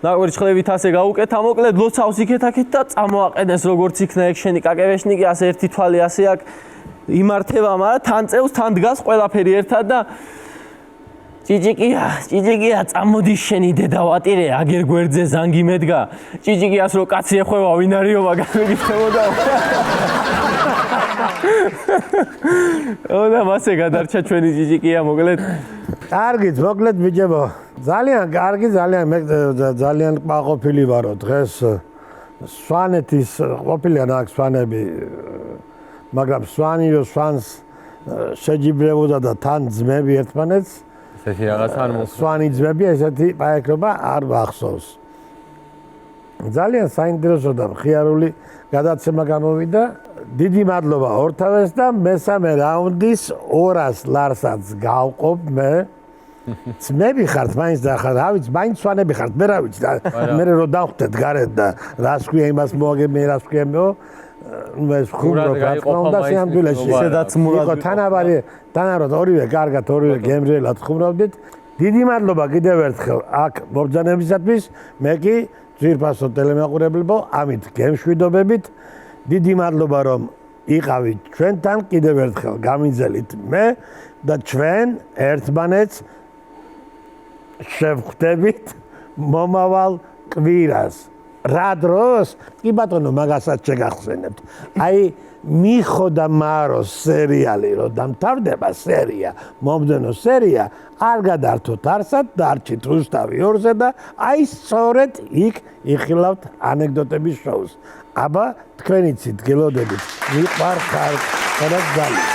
ნაკვერჩხლებით ასე გაუკეთა მოკლედ ლოცავს იქეთ-აქეთ და წამოაყენეს როგორც იქნა ეგ შენი კაკებეშნიკი ასე ერთი თვალი ასე აქ იმართება მაგრამ თან წევს თან დგას ყველაფერი ერთად და ჭიჭიკია წამოდის შენი დედავატირე აგერ გვერდზე ზანგი მედგა ჭიჭიკიას რო კაცი ეხვევა ვინ არისო მაგაგიქნებოდა და მასე გადარჩა ჩვენი ჭიჭიკია მოკლედ კარგით მოკლედ ბიჭებო ძალიან კარგი ძალიან ყვაყოფილი ვარო დღეს სვანეთის ყოფილია აქ სვანები მაგრამ სვანიო სვანს შეჯიბრებოდა და თან ძმები ერთმანეთს ესეთი რაღაც არ მოხდა სვანი ძმები ესეთი პაექრობა არ ვახსოვს ძალიან საინტერესო და მხიარული გადაცემა გამოვიდა დიდი მადლობა ორთავეს და მესამე რაუნდის 200 ლარსაც გავყოფ მე ძმები ხართ მაინც და ხარ რა ვიცი მაინც სვანები ხართ მე რა ვიცი მე რო დავხვდეთ გარეთ და რას ქვია იმას მოაგებინე რას ქვია მეო ეს ხუმრობ რა თქმა უნდა სიამდვილეში ისედაც მურად იყო თანაბრად ორივე კარგად ორივე გემრიელად ხუმრობდით დიდი მადლობა კიდევ ერთხელ აქ მობრძანებისათვის მე კი ძვირფასო ტელემაყურებლებო ამით გემშვიდობებით დიდი მადლობა რომ იყავით ჩვენთან კიდევ ერთხელ გამიძელით მე და ჩვენ ერთმანეთს შევხვდებით მომავალ კვირას რა დროს? კი ბატონო, მაგასაც შეგახსენებთ. აი მიხო და მაროს სერიალი რო დამთავრდება სერია, მომდენო სერია, არ გადართოთ არსად, დარჩით რუსთავი 2-ზე და აი სწორედ იქ იხილავთ ანეკდოტების შოუს. აბა თქვენი ცით გელოდებით, მიყვარხართ ხარად ძალიან.